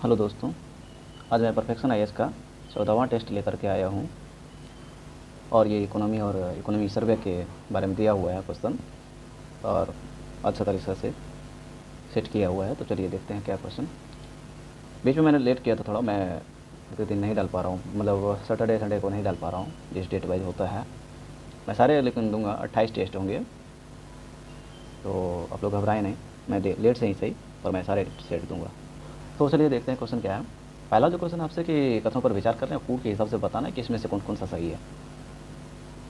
Hello दोस्तों, आज मैं परफेक्शन आईएएस का 14वां टेस्ट लेकर के आया हूँ और ये इकोनॉमी सर्वे के बारे में दिया हुआ है क्वेश्चन और अच्छा तरीके से सेट किया हुआ है। तो चलिए देखते हैं क्या क्वेश्चन। बीच में मैंने लेट किया था थोड़ा, मैं दिन नहीं डाल पा रहा हूँ, मतलब सैटरडे संडे को नहीं डाल पा रहा हूँ जिस डेट वाइज होता है। मैं सारे लेकिन दूंगा, 28 टेस्ट होंगे, तो आप लोग घबराएं नहीं, मैं लेट से ही सही और मैं सारे सेट दूंगा। तो चलिए देखते हैं क्वेश्चन क्या है। पहला जो क्वेश्चन आपसे कि कथनों पर विचार कर रहे हैं, फूड के हिसाब से बताना है कि इसमें से कौन कौन सा सही है।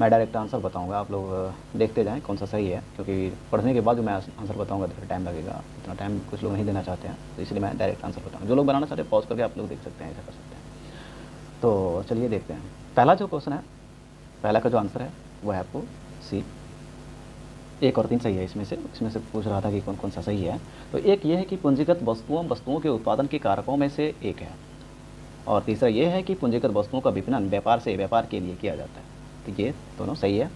मैं डायरेक्ट आंसर बताऊंगा, आप लोग देखते जाएं कौन सा सही है, क्योंकि पढ़ने के बाद जो मैं आंसर बताऊंगा तो फिर टाइम लगेगा, इतना टाइम कुछ लोग नहीं देना चाहते हैं, तो इसलिए मैं डायरेक्ट आंसर बताऊंगा। जो लोग बनाना चाहते हैं पॉज करके आप लोग देख सकते हैं, ऐसा कर सकते हैं। तो चलिए देखते हैं। पहला जो क्वेश्चन है, पहला का जो आंसर है वो है आपको सी, 1 और 3 सही है। इसमें से पूछ रहा था कि कौन कौन सा सही है। तो एक ये है कि पूंजीगत वस्तुओं के उत्पादन के कारकों में से एक है, और तीसरा ये है कि पूंजीगत वस्तुओं का विपणन व्यापार के लिए किया जाता है। तो ये दोनों सही है।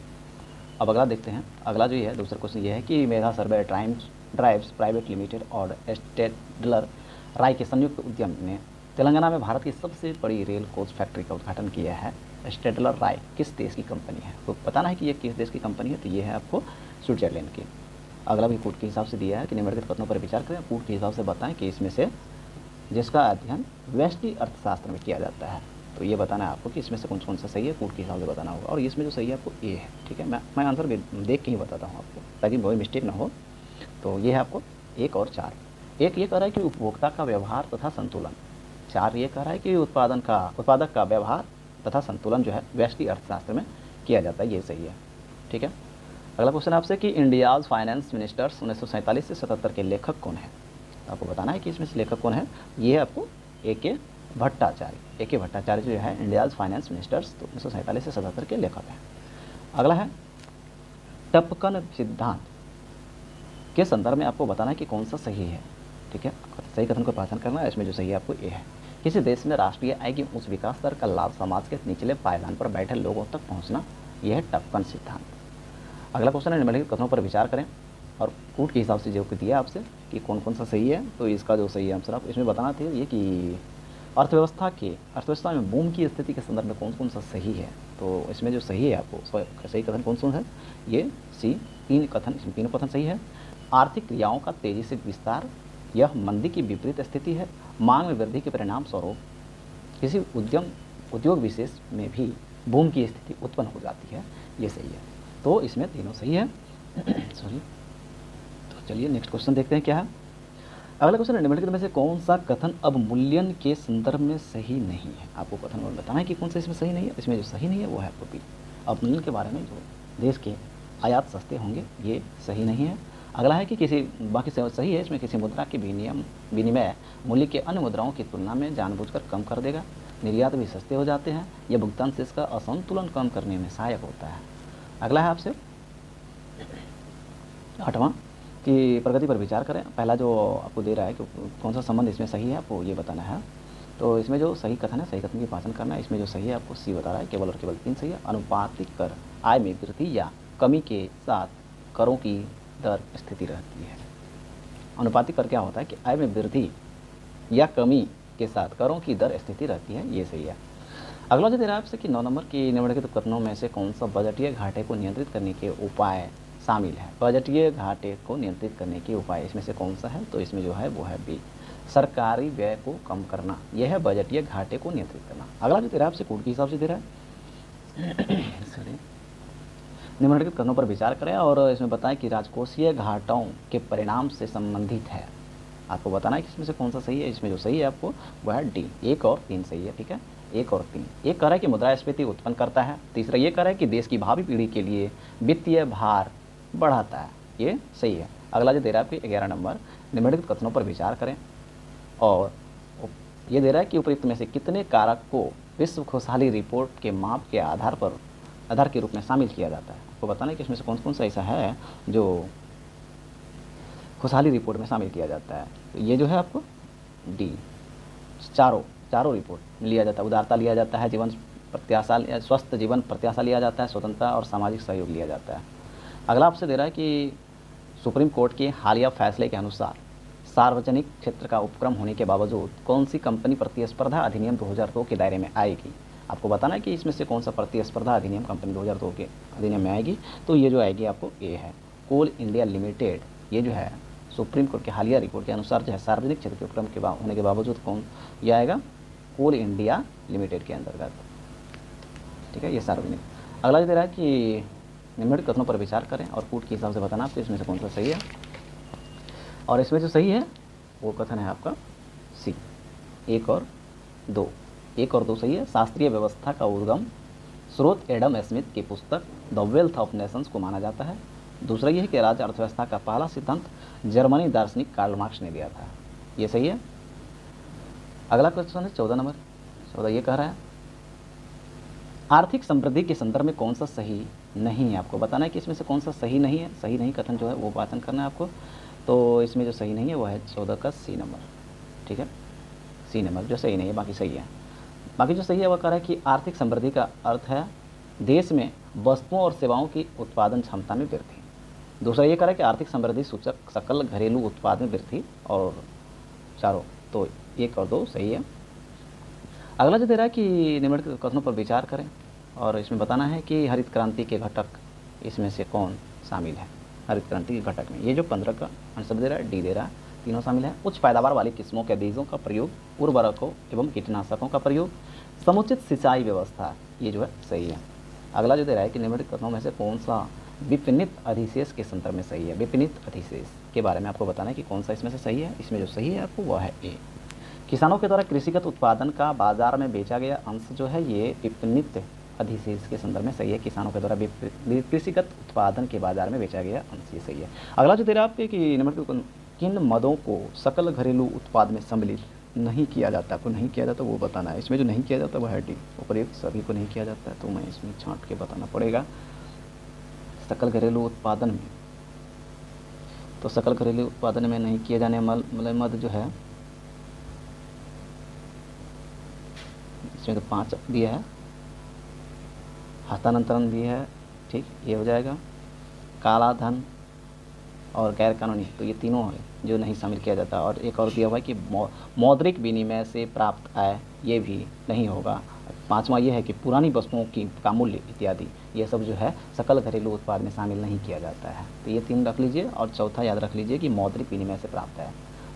अब अगला देखते हैं। अगला जो है दूसरा क्वेश्चन ये है कि मेधा सर्वे ड्राइव्स प्राइवेट लिमिटेड और स्टेडलर राय के संयुक्त उद्यम ने तेलंगाना में भारत की सबसे बड़ी रेल कोच फैक्ट्री का उद्घाटन किया है। स्टेडलर राय किस देश की कंपनी है? तो बताना है कि ये किस देश की कंपनी है। तो ये है आपको स्विट्जरलैंड की। अगला भी कूट के हिसाब से दिया है कि निम्नलिखित कथनों पर विचार करें, कूट के हिसाब से बताएं कि इसमें से जिसका अध्ययन व्यष्टि अर्थशास्त्र में किया जाता है। तो ये बताना है आपको कि इसमें से कौन कौन सा सही है, कूट के हिसाब से बताना होगा। और इसमें जो सही है आपको ए है, ठीक है। मैं आंसर देख के ही बताता हूँ आपको, ताकि कोई मिस्टेक ना हो। तो ये है आपको 1 और 4। एक ये कह रहा है कि उपभोक्ता का व्यवहार तथा संतुलन, 4 ये कह रहा है कि उत्पादक का व्यवहार तथा संतुलन जो है व्यष्टि अर्थशास्त्र में किया जाता है। ये सही है, ठीक है। अगला क्वेश्चन आपसे कि इंडियाज फाइनेंस मिनिस्टर्स 1947 से 77 के लेखक कौन है? आपको बताना है कि इसमें से लेखक कौन है। ये है आपको ए के भट्टाचार्य जो है इंडियाज फाइनेंस मिनिस्टर्स, तो 1947 से 77 के लेखक हैं। अगला है टपकन सिद्धांत के संदर्भ में आपको बताना है कि कौन सा सही है, ठीक है। सही कथन को पहचान करना है। इसमें जो सही है आपको ए है। किसी देश में राष्ट्रीय आय की उच्च विकास दर का लाभ समाज के निचले पायदान पर बैठे लोगों तक पहुंचना, यह है टपकन सिद्धांत। अगला क्वेश्चन है निम्नलिखित कथनों पर विचार करें और कूट के हिसाब से जो दिया आपसे कि कौन कौन सा सही है। तो इसका जो सही आंसर आप इसमें बताना थे ये कि अर्थव्यवस्था में बूम की स्थिति के संदर्भ में कौन कौन सा सही है। तो इसमें जो सही है आपको सही कथन कौन कौन है, ये सी, 3 कथन, इसमें 3 कथन सही है। आर्थिक क्रियाओं का तेजी से विस्तार, यह मंदी की विपरीत स्थिति है। मांग में वृद्धि के परिणाम स्वरूप किसी उद्योग विशेष में भी बूम की स्थिति उत्पन्न हो जाती है, ये सही है। तो इसमें तीनों सही है। सॉरी। तो चलिए नेक्स्ट क्वेश्चन देखते हैं क्या है। अगला क्वेश्चन निम्नलिखित में से कौन सा कथन अवमूल्यन के संदर्भ में सही नहीं है? आपको कथन और बताना है कि कौन सा इसमें सही नहीं है। इसमें जो सही नहीं है वो है आपको बी, अवमूल्यन के बारे में जो देश के आयात सस्ते होंगे, ये सही नहीं है। अगला है कि बाकी सही है, इसमें किसी मुद्रा के विनिमय मूल्य के अन्य मुद्राओं की तुलना में जानबूझकर कम कर देगा। निर्यात भी सस्ते हो जाते हैं। यह भुगतान से इसका असंतुलन कम करने में सहायक होता है। अगला है आपसे 8वां कि प्रगति पर विचार करें। पहला जो आपको दे रहा है कि कौन सा संबंध इसमें सही है, आपको ये बताना है। तो इसमें जो सही कथन है, सही कथन की पहचान करना है। इसमें जो सही है आपको सी बता रहा है, केवल और केवल 3 सही है। अनुपातिक कर आय में वृद्धि या कमी के साथ करों की दर स्थिति रहती है। अनुपातिक कर क्या होता है कि आय में वृद्धि या कमी के साथ करों की दर स्थिति रहती है, ये सही है। अगला जो दे रहा है आपसे कि 9 नंबर की निम्नलिखित कथनों में से कौन सा बजटीय घाटे को नियंत्रित करने के उपाय शामिल है? बजटीय घाटे को नियंत्रित करने के उपाय इसमें से कौन सा है? तो इसमें जो है वो है बी, सरकारी व्यय को कम करना, यह है बजटीय घाटे को नियंत्रित करना। अगला जो दे रहा है आपसे कूट के हिसाब से दे रहा है सॉरी। निम्नलिखित कथनों पर विचार करें और इसमें बताएं कि राजकोषीय घाटों के परिणाम से संबंधित है। आपको बताना है कि इसमें से कौन सा सही है। इसमें जो सही है आपको वह है डी, 1 और 3 सही है, ठीक है। 1 और 3 एक कह रहा है कि मुद्रास्फीति उत्पन्न करता है। तीसरा ये कह रहा है कि देश की भावी पीढ़ी के लिए वित्तीय भार बढ़ाता है, ये सही है। अगला जो दे रहा है आपके 11 नंबर, निम्नलिखित कथनों पर विचार करें और ये दे रहा है कि उपयुक्त में से कितने कारक को विश्व खुशहाली रिपोर्ट के माप के आधार के रूप में शामिल किया जाता है। आपको बताना है कि इसमें से कौन कौन सा ऐसा है जो खुशहाली रिपोर्ट में शामिल किया जाता है। तो ये जो है आपको डी, चारों रिपोर्ट लिया जाता है। उदारता लिया जाता है, स्वस्थ जीवन प्रत्याशा लिया जाता है, स्वतंत्रता और सामाजिक सहयोग लिया जाता है। अगला आपसे दे रहा है कि सुप्रीम कोर्ट के हालिया फैसले के अनुसार सार्वजनिक क्षेत्र का उपक्रम होने के बावजूद कौन सी कंपनी प्रतिस्पर्धा अधिनियम 2002 के दायरे में आएगी? आपको बताना है कि इसमें से कौन सा प्रतिस्पर्धा अधिनियम कंपनी 2002 के अधिनियम में आएगी। तो ये जो आएगी आपको ए है, कोल इंडिया लिमिटेड। ये जो है सुप्रीम कोर्ट के हालिया रिपोर्ट के अनुसार जो है सार्वजनिक क्षेत्र के उपक्रम के होने के बावजूद कौन ये आएगा? कोल इंडिया लिमिटेड के अंतर्गत। ठीक है, ये सार्वजनिक। अगला जो दे रहा है कि निम्नलिखित कथनों पर विचार करें और कूट के हिसाब से बताना आपको इसमें से कौन सा सही है। और इसमें जो सही है वो कथन है आपका सी, 1 और 2। 1 और 2 सही है। शास्त्रीय व्यवस्था का उद्गम स्रोत एडम स्मिथ की पुस्तक द वेल्थ ऑफ नेशंस को माना जाता है। दूसरा ये है कि राज्य अर्थव्यवस्था का पहला सिद्धांत जर्मनी दार्शनिक कार्ल मार्क्स ने दिया था। ये सही है। अगला क्वेश्चन है 14 नंबर। 14 ये कह रहा है आर्थिक समृद्धि के संदर्भ में कौन सा सही नहीं है? आपको बताना है कि इसमें से कौन सा सही नहीं है। सही नहीं कथन जो है वो वाचन करना है आपको। तो इसमें जो सही नहीं है वो है 14 का सी नंबर। ठीक है, सी नंबर जो सही नहीं है, बाकी सही है। बाकी जो सही है वह कह रहा है कि आर्थिक समृद्धि का अर्थ है देश में वस्तुओं और सेवाओं की उत्पादन क्षमता में वृद्धि। दूसरा ये कह रहा है कि आर्थिक समृद्धि सूचक सकल घरेलू उत्पाद में वृद्धि। और चारों तो 1 और 2 सही है। अगला जो दे रहा है कि निम्नलिखित कथनों पर विचार करें और इसमें बताना है कि हरित क्रांति के घटक इसमें से कौन शामिल है? हरित क्रांति के घटक में ये जो 15 का आंसर दे रहा है, डी दे रहा है, तीनों शामिल है। उच्च पैदावार वाली किस्मों के बीजों का प्रयोग, उर्वरकों एवं कीटनाशकों का प्रयोग, समुचित सिंचाई व्यवस्था, ये जो है सही है। अगला जो दे रहा है कि निम्नलिखित कथनों में से कौन सा विपणित अधिशेष के संदर्भ में सही है? विपणित अधिशेष के बारे में आपको बताना है कि कौन सा इसमें से सही है। इसमें जो सही है आपको वह है ए, किसानों के द्वारा कृषिगत उत्पादन का बाजार में बेचा गया अंश जो है ये विपणित अधिशेष के संदर्भ में सही है। किसानों के द्वारा कृषिगत उत्पादन के बाजार में बेचा गया अंश, ये सही है। अगला जो दे रहा है आपके कि नंबर किन मदों को सकल घरेलू उत्पाद में सम्मिलित नहीं किया जाता? आपको नहीं किया जाता वो बताना है। इसमें जो नहीं किया जाता वह है डी, उपयुक्त सभी को नहीं किया जाता है। तो मैं इसमें छांट के बताना पड़ेगा सकल घरेलू उत्पादन में। तो सकल घरेलू उत्पादन में नहीं किए जाने वाले मद जो है इसमें तो 5 दिया है, हस्तांतरण भी है। ठीक, ये हो जाएगा। काला धन और गैर कानूनी, तो ये तीनों है जो नहीं शामिल किया जाता। और एक और दिया हुआ है कि मौद्रिक विनिमय से प्राप्त आय, ये भी नहीं होगा। 5वां ये है कि पुरानी वस्तुओं की का मूल्य इत्यादि, ये सब जो है सकल घरेलू उत्पाद में शामिल नहीं किया जाता है। तो ये 3 रख लीजिए और चौथा याद रख लीजिए कि मौद्रिक विनिमय से प्राप्त है।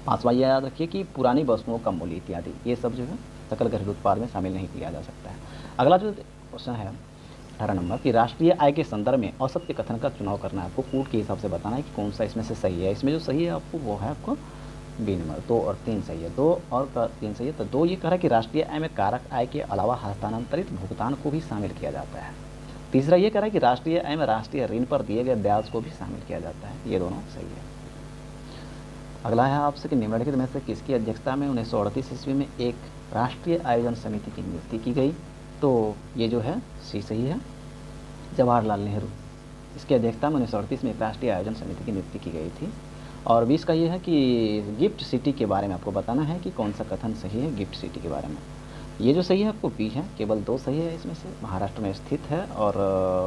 5वां ये याद रखिए कि पुरानी वस्तुओं का मूल्य इत्यादि, ये सब जो है सकल घरेलू उत्पाद में शामिल नहीं किया जा सकता है। अगला जो क्वेश्चन है 18 नंबर कि राष्ट्रीय आय के संदर्भ में असत्य कथन का चुनाव करना है। आपको कूट के हिसाब से बताना है कि कौन सा इसमें से सही है। इसमें जो सही है आपको वो है आपको बी नंबर। 2 और 3 सही है। 2 और 3 सही है। तो 2 ये कह रहा है कि राष्ट्रीय आय में कारक आय के अलावा हस्तांतरित भुगतान को भी शामिल किया जाता है। तीसरा ये कह रहा है कि राष्ट्रीय आय में राष्ट्रीय ऋण पर दिए गए ब्याज को भी शामिल किया जाता है। ये दोनों सही है। अगला है आपसे कि निम्नलिखित में से किसकी अध्यक्षता में 1938 ईस्वी में एक राष्ट्रीय आयोजन समिति की नियुक्ति की गई? तो ये जो है सी सही है, जवाहरलाल नेहरू, इसकी अध्यक्षता में 1938 में एक राष्ट्रीय आयोजन समिति की नियुक्ति की गई थी। और 20 का ये है कि गिफ्ट सिटी के बारे में आपको बताना है कि कौन सा कथन सही है गिफ्ट सिटी के बारे में। ये जो सही है आपको बी है, केवल 2 सही है इसमें से। महाराष्ट्र में स्थित है और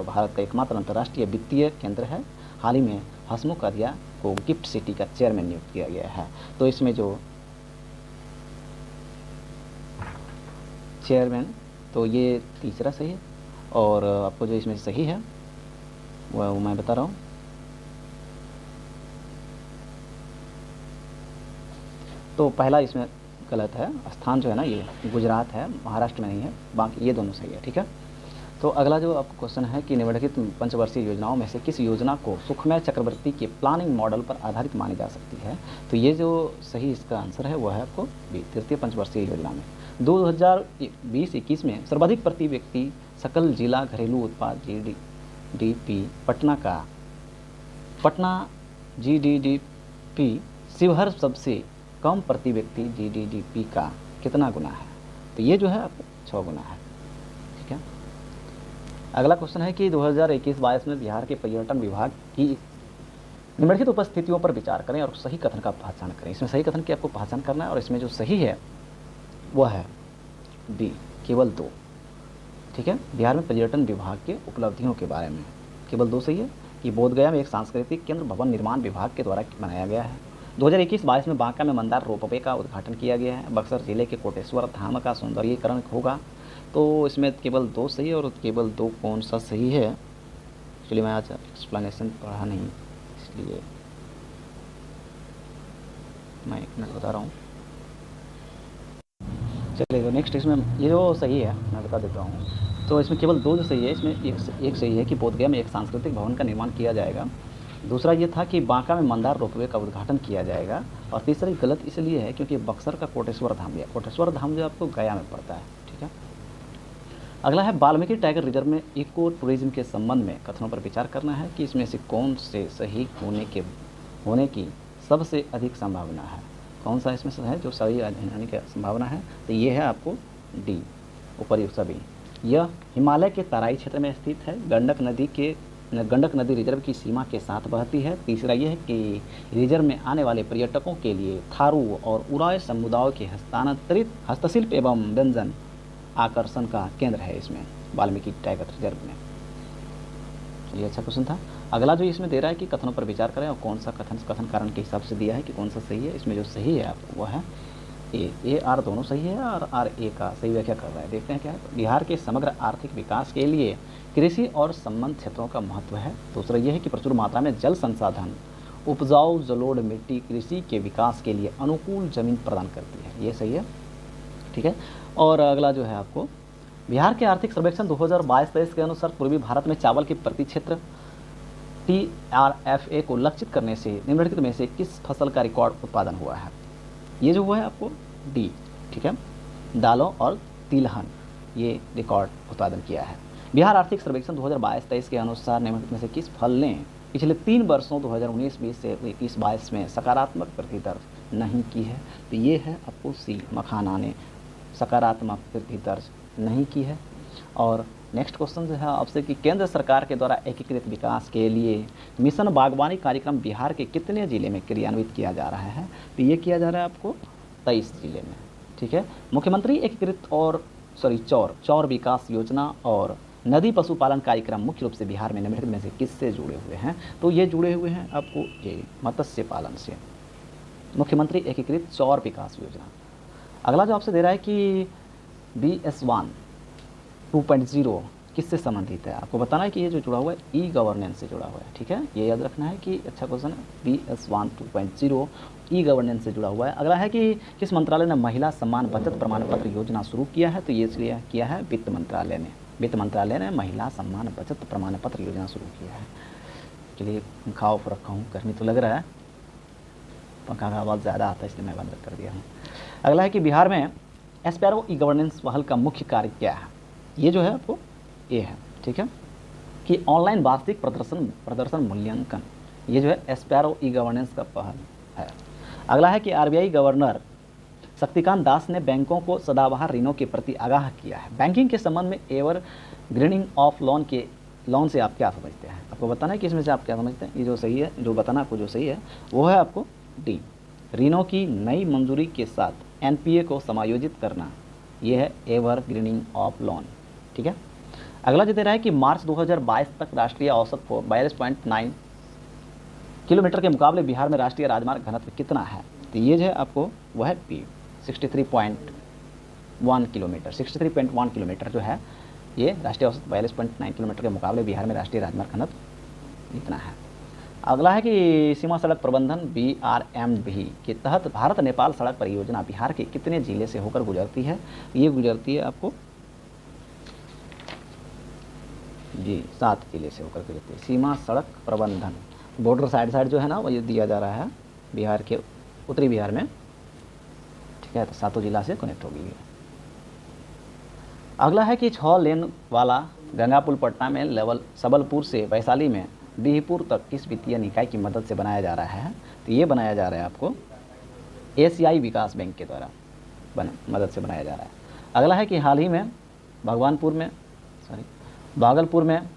भारत का एकमात्र अंतर्राष्ट्रीय वित्तीय केंद्र है। हाल ही में हसमुख अढ़िया को गिफ्ट सिटी का चेयरमैन नियुक्त किया गया है। तो इसमें जो चेयरमैन, तो ये तीसरा सही है। और आपको जो इसमें सही है वो मैं बता रहा हूँ। तो पहला इसमें गलत है, स्थान जो है ना ये गुजरात है, महाराष्ट्र में नहीं है। बाकी ये दोनों सही है। ठीक है। तो अगला जो आपको क्वेश्चन है कि निम्नलिखित पंचवर्षीय योजनाओं में से किस योजना को सुखमय चक्रवर्ती के प्लानिंग मॉडल पर आधारित मानी जा सकती है? तो ये जो सही इसका आंसर है वह है आपको बी, तृतीय पंचवर्षीय योजना में 2020-21 में सर्वाधिक प्रति व्यक्ति सकल जिला घरेलू उत्पाद GDP पटना GDP शिवहर सबसे कम प्रति व्यक्ति GDP का कितना गुना है? तो ये जो है आपको 6 गुना है। ठीक है। अगला क्वेश्चन है कि 2021-22 में बिहार के पर्यटन विभाग की निम्नलिखित उपस्थितियों पर विचार करें और सही कथन का पहचान करें। इसमें सही कथन की आपको पहचान करना है और इसमें जो सही है वह है डी, केवल 2। ठीक है। बिहार में पर्यटन विभाग के उपलब्धियों के बारे में केवल 2 सही है कि बोधगया में एक सांस्कृतिक केंद्र भवन निर्माण विभाग के द्वारा बनाया गया है। 2021-22 में बांका में मंदार रोपवे का उद्घाटन किया गया है। बक्सर जिले के कोटेश्वर धाम का सौंदर्यीकरण होगा। तो इसमें केवल 2 सही है और केवल 2 कौन सा सही है। एक्चुअली मैं आज एक्सप्लेनेशन पढ़ा नहीं, इसलिए मैं 1 मिनट बता रहा हूँ। चलिए, तो नेक्स्ट इसमें ये जो सही है मैं बता देता हूँ। तो इसमें केवल 2 जो सही है, इसमें एक सही है कि बोधगया में एक सांस्कृतिक भवन का निर्माण किया जाएगा। दूसरा ये था कि बांका में मंदार रोपवे का उद्घाटन किया जाएगा। और तीसरा गलत इसलिए है क्योंकि बक्सर का कोटेश्वर धाम है। कोटेश्वर धाम जो आपको गया में पड़ता है। ठीक है। अगला है वाल्मीकि टाइगर रिजर्व में इको टूरिज्म के संबंध में कथनों पर विचार करना है कि इसमें से कौन से सही होने की सबसे अधिक संभावना है। कौन सा इसमें से है जो सही होने की संभावना है। तो ये है आपको डी, उपयुक्त सभी। यह हिमालय के तराई क्षेत्र में स्थित है। गंडक नदी रिजर्व की सीमा के साथ बहती है। तीसरा यह है कि रिजर्व में आने वाले पर्यटकों के लिए थारू और उराव समुदायों के हस्तांतरित हस्तशिल्प एवं व्यंजन आकर्षण का केंद्र है इसमें वाल्मीकि टाइगर रिजर्व में। ये अच्छा क्वेश्चन था। अगला जो इसमें दे रहा है कि कथनों पर विचार करें और कौन सा कथन कारण के हिसाब से दिया है कि कौन सा सही है। इसमें जो सही है आपको वह है ए आर दोनों सही है और आर ए का सही व्याख्या कर रहा है। देखते हैं क्या है। बिहार के समग्र आर्थिक विकास के लिए कृषि और संबद्ध क्षेत्रों का महत्व है। दूसरा यह है कि प्रचुर मात्रा में जल संसाधन, उपजाऊ जलोढ़ मिट्टी कृषि के विकास के लिए अनुकूल जमीन प्रदान करती है। ये सही है। ठीक है। और अगला जो है आपको बिहार के आर्थिक सर्वेक्षण 2022-23 के अनुसार पूर्वी भारत में चावल के प्रति क्षेत्र TRFA को लक्षित करने से निम्नलिखित में से किस फसल का रिकॉर्ड उत्पादन हुआ है। ये जो हुआ है आपको डी। ठीक है। दालों और तिलहन ये रिकॉर्ड उत्पादन किया है। बिहार आर्थिक सर्वेक्षण 2022-23 के अनुसार निम्नलिखित में से किस फल ने पिछले 3 वर्षों 2019-20 से 21-22 में सकारात्मक वृद्धि दर्ज नहीं की है। तो ये है आपको सी, मखाना ने सकारात्मक वृद्धि दर्ज नहीं की है। और नेक्स्ट क्वेश्चन जो है आपसे कि केंद्र सरकार के द्वारा एकीकृत विकास के लिए मिशन बागवानी कार्यक्रम बिहार के कितने जिले में क्रियान्वित किया जा रहा है। तो ये किया जा रहा है आपको 23 जिले में। ठीक है। मुख्यमंत्री एकीकृत और चौर विकास योजना और नदी पशुपालन कार्यक्रम मुख्य रूप से बिहार में निम्नलिखित में से किससे जुड़े हुए हैं। तो ये जुड़े हुए हैं आपको ये मत्स्य पालन से, मुख्यमंत्री एकीकृत चौर विकास योजना। अगला जो आपसे दे रहा है कि BS1 2.0 किससे संबंधित है। आपको बताना है कि ये जो जुड़ा हुआ है ई गवर्नेंस से जुड़ा हुआ है। ठीक है। ये याद रखना है कि अच्छा क्वेश्चन है। BS1 2.0 ई गवर्नेंस से जुड़ा हुआ है। अगला है कि किस मंत्रालय ने महिला सम्मान बचत प्रमाण पत्र योजना शुरू किया है। तो ये इसलिए किया है वित्त मंत्रालय ने। वित्त मंत्रालय ने महिला सम्मान बचत प्रमाण पत्र योजना शुरू किया है। चलिए पंखा ऑफ रखा हूँ, गर्मी तो लग रहा है, पंखा का आवाज़ ज़्यादा आता है इसलिए मैं बंद कर दिया हूँ। अगला है कि बिहार में एस्पैरो ई गवर्नेंस पहल का मुख्य कार्य क्या है। ये जो है आपको ए है। ठीक है। कि ऑनलाइन वास्तविक प्रदर्शन मूल्यांकन, ये जो है एस्पैरो ई गवर्नेंस का पहल है। अगला है कि RBI गवर्नर शक्तिकांत दास ने बैंकों को सदाबहार ऋणों के प्रति आगाह किया है। बैंकिंग के संबंध में एवर ग्रीनिंग ऑफ लोन से आप क्या समझते हैं। आपको बताना है कि इसमें से आप क्या समझते हैं। ये जो सही है, जो बताना आपको जो सही है वो है आपको डी, ऋणों की नई मंजूरी के साथ NPA को समायोजित करना। ये है एवर ग्रीनिंग ऑफ लोन। ठीक है। अगला जो दे रहा है कि मार्च 2022 तक राष्ट्रीय औसत 42.9 किलोमीटर के मुकाबले बिहार में राष्ट्रीय राजमार्ग घनत्व कितना है। तो ये जो है आपको वह है पी 63.1 किलोमीटर। 63.1 किलोमीटर जो है ये राष्ट्रीय औसत 42.9 किलोमीटर के मुकाबले बिहार में राष्ट्रीय राजमार्ग घनत्व इतना है। अगला है कि सीमा सड़क प्रबंधन BRMB के तहत भारत नेपाल सड़क परियोजना बिहार के कितने जिले से होकर गुजरती है। ये गुजरती है आपको जी 7 जिले से होकर गुजरती है। सीमा सड़क प्रबंधन बॉर्डर साइड जो है ना वो ये दिया जा रहा है बिहार के उत्तरी बिहार में। ठीक है। तो 7 जिला से कनेक्ट होगी। अगला है कि 6 लेन वाला गंगा पुल पटना में लेवल सबलपुर से वैशाली में बिहपुर तक किस वित्तीय निकाय की मदद से बनाया जा रहा है। तो ये बनाया जा रहा है आपको एशियाई विकास बैंक के द्वारा मदद से बनाया जा रहा है। अगला है कि हाल ही में भागलपुर में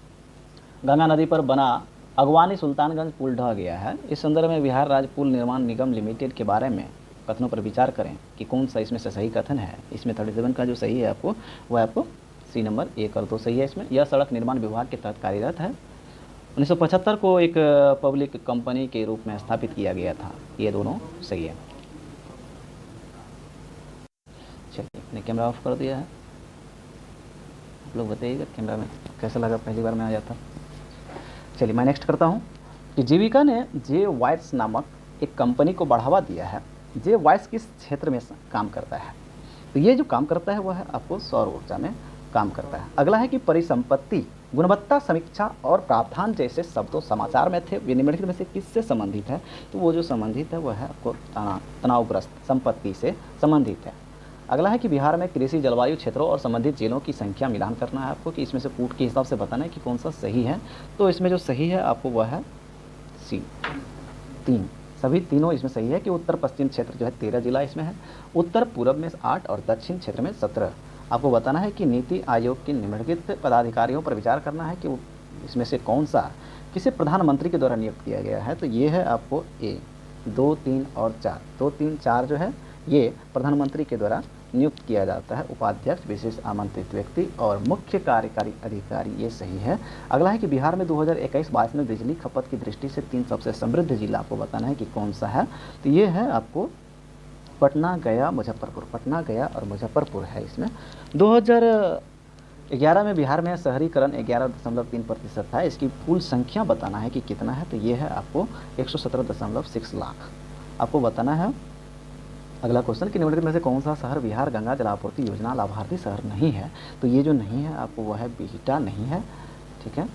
गंगा नदी पर बना अगवानी सुल्तानगंज पुल ढह गया है। इस संदर्भ में बिहार राज्य पुल निर्माण निगम लिमिटेड के बारे में कथनों पर विचार करें कि कौन सा इसमें से सही कथन है। इसमें 37 का जो सही है आपको वह आपको सी नंबर 1 और 2 सही है। इसमें यह सड़क निर्माण विभाग के तहत कार्यरत है 1975 को एक पब्लिक कंपनी के रूप में स्थापित किया गया था। ये दोनों सही है। चलिए, मैंने कैमरा ऑफ कर दिया है। आप लोग बताइएगा कैमरा में कैसा लगा, पहली बार में आ जाता। चलिए, मैं नेक्स्ट करता हूँ कि जीविका ने जे वाइट्स नामक एक कंपनी को बढ़ावा दिया है। जे वाइट्स किस क्षेत्र में काम करता है? तो ये जो काम करता है वह है आपको सौर ऊर्जा में काम करता है। अगला है कि परिसंपत्ति, गुणवत्ता समीक्षा और प्रावधान जैसे शब्दों समाचार में थे, वे निम्नलिखित में से किससे संबंधित है? तो वो जो संबंधित है वह है आपको तनावग्रस्त संपत्ति से संबंधित है। अगला है कि बिहार में कृषि जलवायु क्षेत्रों और संबंधित जिलों की संख्या मिलान करना है आपको, कि इसमें से कूट के हिसाब से बताना है कि कौन सा सही है। तो इसमें जो सही है आपको वह है सी 3। सभी तीनों इसमें सही है कि उत्तर पश्चिम क्षेत्र जो है 13 जिला इसमें है, उत्तर पूर्व में 8 और दक्षिण क्षेत्र में 17। आपको बताना है कि नीति आयोग के निम्नलिखित पदाधिकारियों पर विचार करना है कि इसमें से कौन सा किसे प्रधानमंत्री के द्वारा नियुक्त किया गया है। तो ये है आपको ए 2, 3 और 4। 2, 3, 4 जो है ये प्रधानमंत्री के द्वारा नियुक्त किया जाता है। उपाध्यक्ष, विशेष आमंत्रित व्यक्ति और मुख्य कार्यकारी अधिकारी, ये सही है। अगला है कि बिहार में 2021-22 में बिजली खपत की दृष्टि से 3 सबसे समृद्ध जिला आपको बताना है कि कौन सा है। तो ये है आपको पटना, गया, मुजफ्फरपुर। पटना, गया और मुजफ्फरपुर है इसमें। 2011 में बिहार में शहरीकरण 11.3% था। इसकी कुल संख्या बताना है कि कितना है। तो ये है आपको 117.6 लाख आपको बताना है। अगला क्वेश्चन कि निम्नलिखित में से कौन सा शहर बिहार गंगा जलापूर्ति योजना लाभार्थी शहर नहीं है? तो ये जो नहीं है आपको वह है बिहटा नहीं है। ठीक है,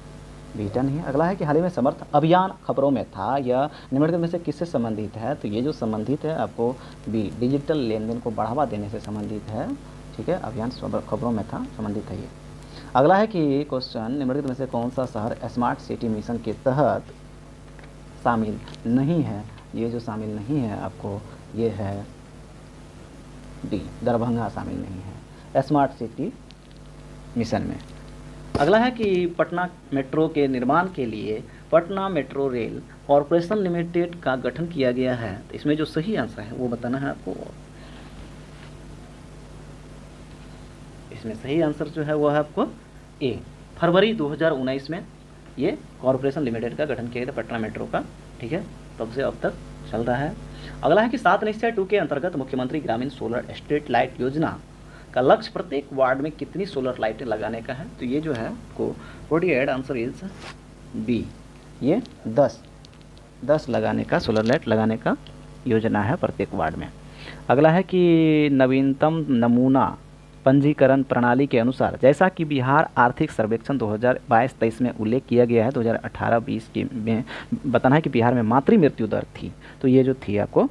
बिहटा नहीं है। अगला है कि हाल ही में समर्थ अभियान खबरों में था, यह निम्नलिखित में से किससे संबंधित है? तो ये जो संबंधित है आपको बी डिजिटल लेन देन को बढ़ावा देने से संबंधित है। ठीक है, अभियान खबरों में था, संबंधित है ये। अगला है कि क्वेश्चन निम्नलिखित में से कौन सा शहर स्मार्ट सिटी मिशन के तहत शामिल नहीं है? ये जो शामिल नहीं है आपको ये है डी दरभंगा शामिल नहीं है स्मार्ट सिटी मिशन में। अगला है कि पटना मेट्रो के निर्माण के लिए Patna metro rail corporation limited का गठन किया गया है। तो इसमें जो सही आंसर है वो बताना है आपको। इसमें सही आंसर जो है वो है आपको ए फरवरी 2019 में ये कॉरपोरेशन लिमिटेड का गठन किया गया पटना मेट्रो का। ठीक है, तब से अब तक चल रहा है। अगला है कि 7 निश्चय 2 के अंतर्गत मुख्यमंत्री ग्रामीण सोलर स्ट्रीट लाइट योजना का लक्ष्य प्रत्येक वार्ड में कितनी सोलर लाइटें लगाने का है? तो ये जो है को 48 आंसर इज बी, ये 10 लगाने का, सोलर लाइट लगाने का योजना है प्रत्येक वार्ड में। अगला है कि नवीनतम नमूना पंजीकरण प्रणाली के अनुसार जैसा कि बिहार आर्थिक सर्वेक्षण 2022-23 में उल्लेख किया गया है, 2018-20 के में बताना है कि बिहार में मातृ मृत्यु दर थी। तो ये जो थी आपको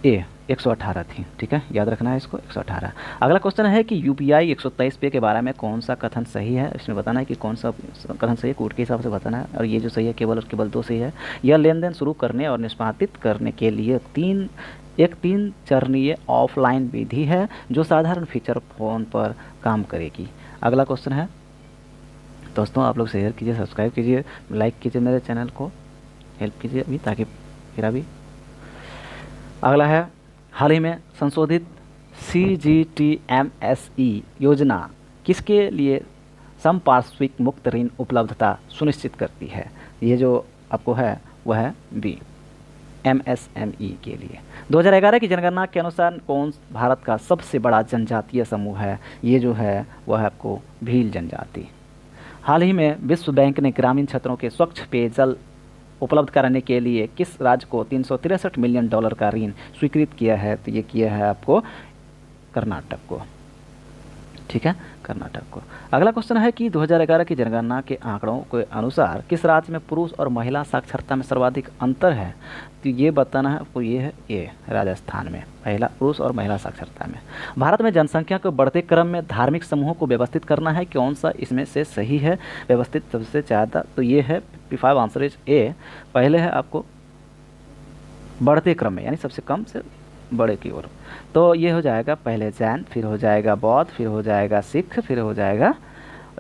ए 118 थी। ठीक है, याद रखना है इसको, 118। अगला क्वेश्चन है कि UPI 123 पे के बारे में कौन सा कथन सही है? इसमें बताना है कि कौन सा कथन सही है, कोड के हिसाब से बताना है। और ये जो सही है केवल और केवल 2 सही है। यह लेन देन शुरू करने और निष्पादित करने के लिए एक 3 चरणीय ऑफलाइन विधि है जो साधारण फीचर फोन पर काम करेगी। अगला क्वेश्चन है दोस्तों, आप लोग शेयर कीजिए, सब्सक्राइब कीजिए, लाइक कीजिए, मेरे चैनल को हेल्प कीजिए अभी, ताकि फिर अभी। अगला है हाल ही में संशोधित CGTMSE योजना किसके लिए समपार्श्विक मुक्त ऋण उपलब्धता सुनिश्चित करती है? ये जो आपको है वह है बी MSME के लिए। 2011 की जनगणना के अनुसार कौन भारत का सबसे बड़ा जनजातीय समूह है? ये जो है वह आपको भील जनजाति। हाल ही में विश्व बैंक ने ग्रामीण क्षेत्रों के स्वच्छ पेयजल उपलब्ध कराने के लिए किस राज्य को $363 मिलियन का ऋण स्वीकृत किया है? तो ये किया है आपको कर्नाटक को। ठीक है, कर्नाटक को। अगला क्वेश्चन है कि 2011 की जनगणना के आंकड़ों के अनुसार किस राज्य में पुरुष और महिला साक्षरता में सर्वाधिक अंतर है? तो ये बताना है आपको, ये है ए राजस्थान में पहला पुरुष और महिला साक्षरता में। भारत में जनसंख्या को बढ़ते क्रम में धार्मिक समूहों को व्यवस्थित करना है, कौन सा इसमें से सही है व्यवस्थित सबसे ज़्यादा? तो ये है 55 आंसर इज ए। पहले है आपको बढ़ते क्रम में, यानी सबसे कम से बड़े की ओर। तो ये हो जाएगा पहले जैन, फिर हो जाएगा बौद्ध, फिर हो जाएगा सिख, फिर हो जाएगा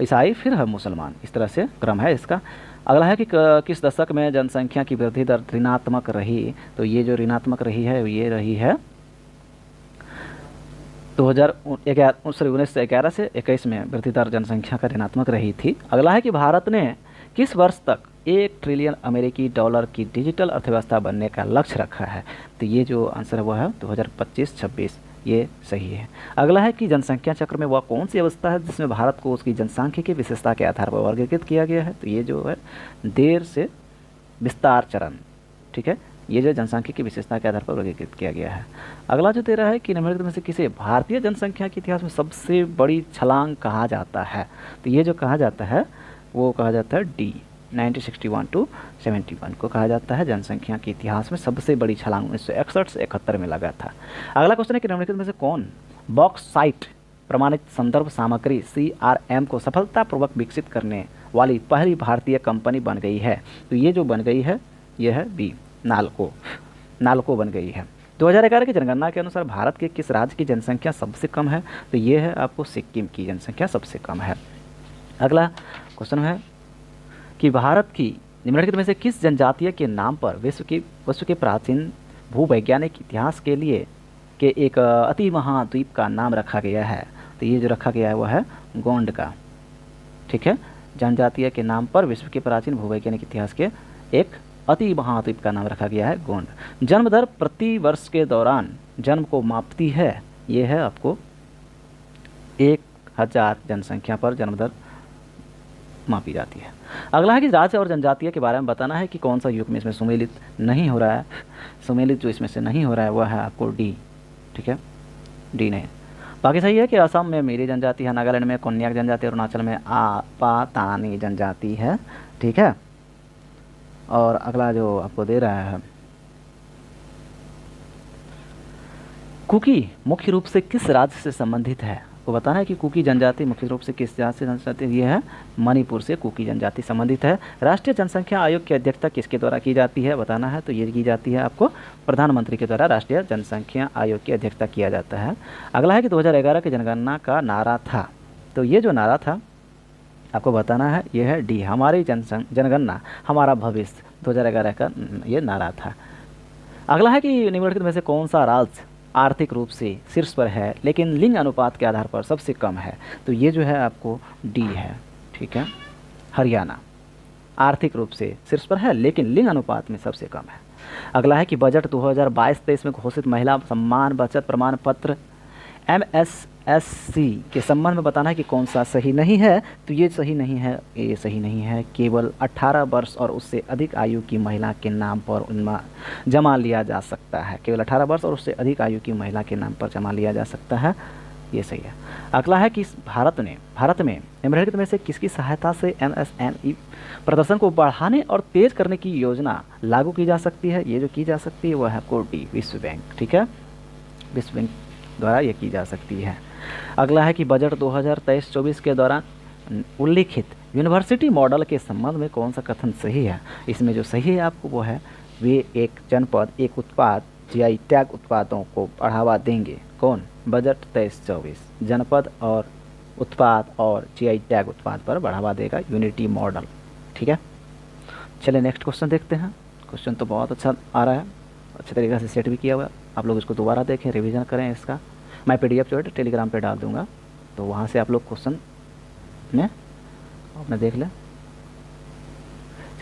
ईसाई, फिर है मुसलमान। इस तरह से क्रम है इसका। अगला है कि किस दशक में जनसंख्या की वृद्धि दर ऋणात्मक रही? तो ये जो ऋणात्मक रही है ये रही है 1911 से 21 में वृद्धि दर जनसंख्या का ऋणात्मक रही थी। अगला है कि भारत ने किस वर्ष तक 1 ट्रिलियन अमेरिकी डॉलर की डिजिटल अर्थव्यवस्था बनने का लक्ष्य रखा है? तो ये जो आंसर है वो है 2025-26, ये सही है। अगला है कि जनसंख्या चक्र में वह कौन सी अवस्था है जिसमें भारत को उसकी जनसांख्यिकी की विशेषता के आधार पर वर्गीकृत किया गया है? तो ये जो है देर से विस्तार चरण, ठीक है, ये जो जनसंख्या की विशेषता के आधार पर वर्गीकृत किया गया है। अगला जो दे रहा है कि निम्नलिखित में से किसे भारतीय जनसंख्या के इतिहास में सबसे बड़ी छलांग कहा जाता है? तो ये जो कहा जाता है वो कहा जाता है डी, 1961 टू 71 को कहा जाता है जनसंख्या के इतिहास में सबसे बड़ी छलांग 1961 से 71 में लगा था। अगला क्वेश्चन है कि निम्नलिखित में से कौन बॉक्साइट प्रमाणित संदर्भ सामग्री CRM को सफलतापूर्वक विकसित करने वाली पहली भारतीय कंपनी बन गई है? तो ये जो बन गई है ये है बी, नालको बन गई है। 2011 की जनगणना के अनुसार भारत के किस राज्य की जनसंख्या सबसे कम है? तो ये है आपको सिक्किम की जनसंख्या सबसे कम है। अगला क्वेश्चन है कि भारत की निम्नलिखित में से किस जनजातीय के नाम पर विश्व के प्राचीन भूवैज्ञानिक इतिहास के लिए के एक अति महाद्वीप का नाम रखा गया है? तो ये जो रखा गया है वह है गोंड का, ठीक है, जनजातीय के नाम पर विश्व के प्राचीन भूवैज्ञानिक इतिहास के एक अति महाद्वीप का नाम रखा गया है गोंड। जन्म दर प्रति वर्ष के दौरान जन्म को मापती है, ये है आपको 1000 जनसंख्या पर जन्म दर मापी जाती है। अगला है कि राज्य और जनजातीय के बारे में बताना है कि कौन सा युग में इसमें सुमेलित नहीं हो रहा है। सुमेलित जो इसमें से नहीं हो रहा है वह है आपको डी, ठीक है, डी नहीं। बाकी सही है कि असम में मेरी जनजाति है, नागालैंड में कोन्याक जनजाति, अरुणाचल में आपातानी जनजाति है, ठीक है। और अगला जो आपको दे रहा है कुकी मुख्य रूप से किस राज्य से संबंधित है? आपको बताना है कि कुकी जनजाति मुख्य रूप से किस राज्य से संबंधित है? ये है मणिपुर से कुकी जनजाति संबंधित है। राष्ट्रीय जनसंख्या आयोग की अध्यक्षता किसके द्वारा की जाती है? बताना है। तो ये की जाती है आपको प्रधानमंत्री के द्वारा राष्ट्रीय जनसंख्या आयोग की अध्यक्षता किया जाता है। अगला है कि 2011 की जनगणना का नारा था। तो ये जो नारा था आपको बताना है, ये है डी, हमारी जनगणना हमारा भविष्य, 2011 का ये नारा था। अगला है कि निम्नलिखित में से कौन सा राज्य आर्थिक रूप से शीर्ष पर है लेकिन लिंग अनुपात के आधार पर सबसे कम है? तो ये जो है आपको डी है, ठीक है, हरियाणा आर्थिक रूप से शीर्ष पर है लेकिन लिंग अनुपात में सबसे कम है। अगला है कि बजट 2022-23 में घोषित महिला सम्मान बचत प्रमाण पत्र MSSC के संबंध में बताना है कि कौन सा सही नहीं है। तो ये सही नहीं है, ये सही नहीं है। केवल 18 वर्ष और उससे अधिक आयु की महिला के नाम पर उनमें जमा लिया जा सकता है। केवल 18 वर्ष और उससे अधिक आयु की महिला के नाम पर जमा लिया जा सकता है, ये सही है। अगला है कि भारत में निम्नलिखित में से किसकी सहायता से MSME प्रदर्शन को बढ़ाने और तेज करने की योजना लागू की जा सकती है? ये जो की जा सकती है वह है कोडी, विश्व बैंक, ठीक है, विश्व बैंक द्वारा ये की जा सकती है। अगला है कि बजट 2023-24 के दौरान उल्लिखित यूनिवर्सिटी मॉडल के संबंध में कौन सा कथन सही है? इसमें जो सही है आपको वो है वे एक जनपद एक उत्पाद GI टैग उत्पादों को बढ़ावा देंगे। कौन? बजट 23-24 जनपद और उत्पाद और GI टैग उत्पाद पर बढ़ावा देगा यूनिटी मॉडल, ठीक है। चलिए नेक्स्ट क्वेश्चन देखते हैं। क्वेश्चन तो बहुत अच्छा आ रहा है, अच्छे तरीके से सेट भी किया हुआ है। आप लोग इसको दोबारा देखें, रिवीजन करें इसका। मैं PDF जो है टेलीग्राम पे डाल दूंगा, तो वहाँ से आप लोग क्वेश्चन में अपने देख लें।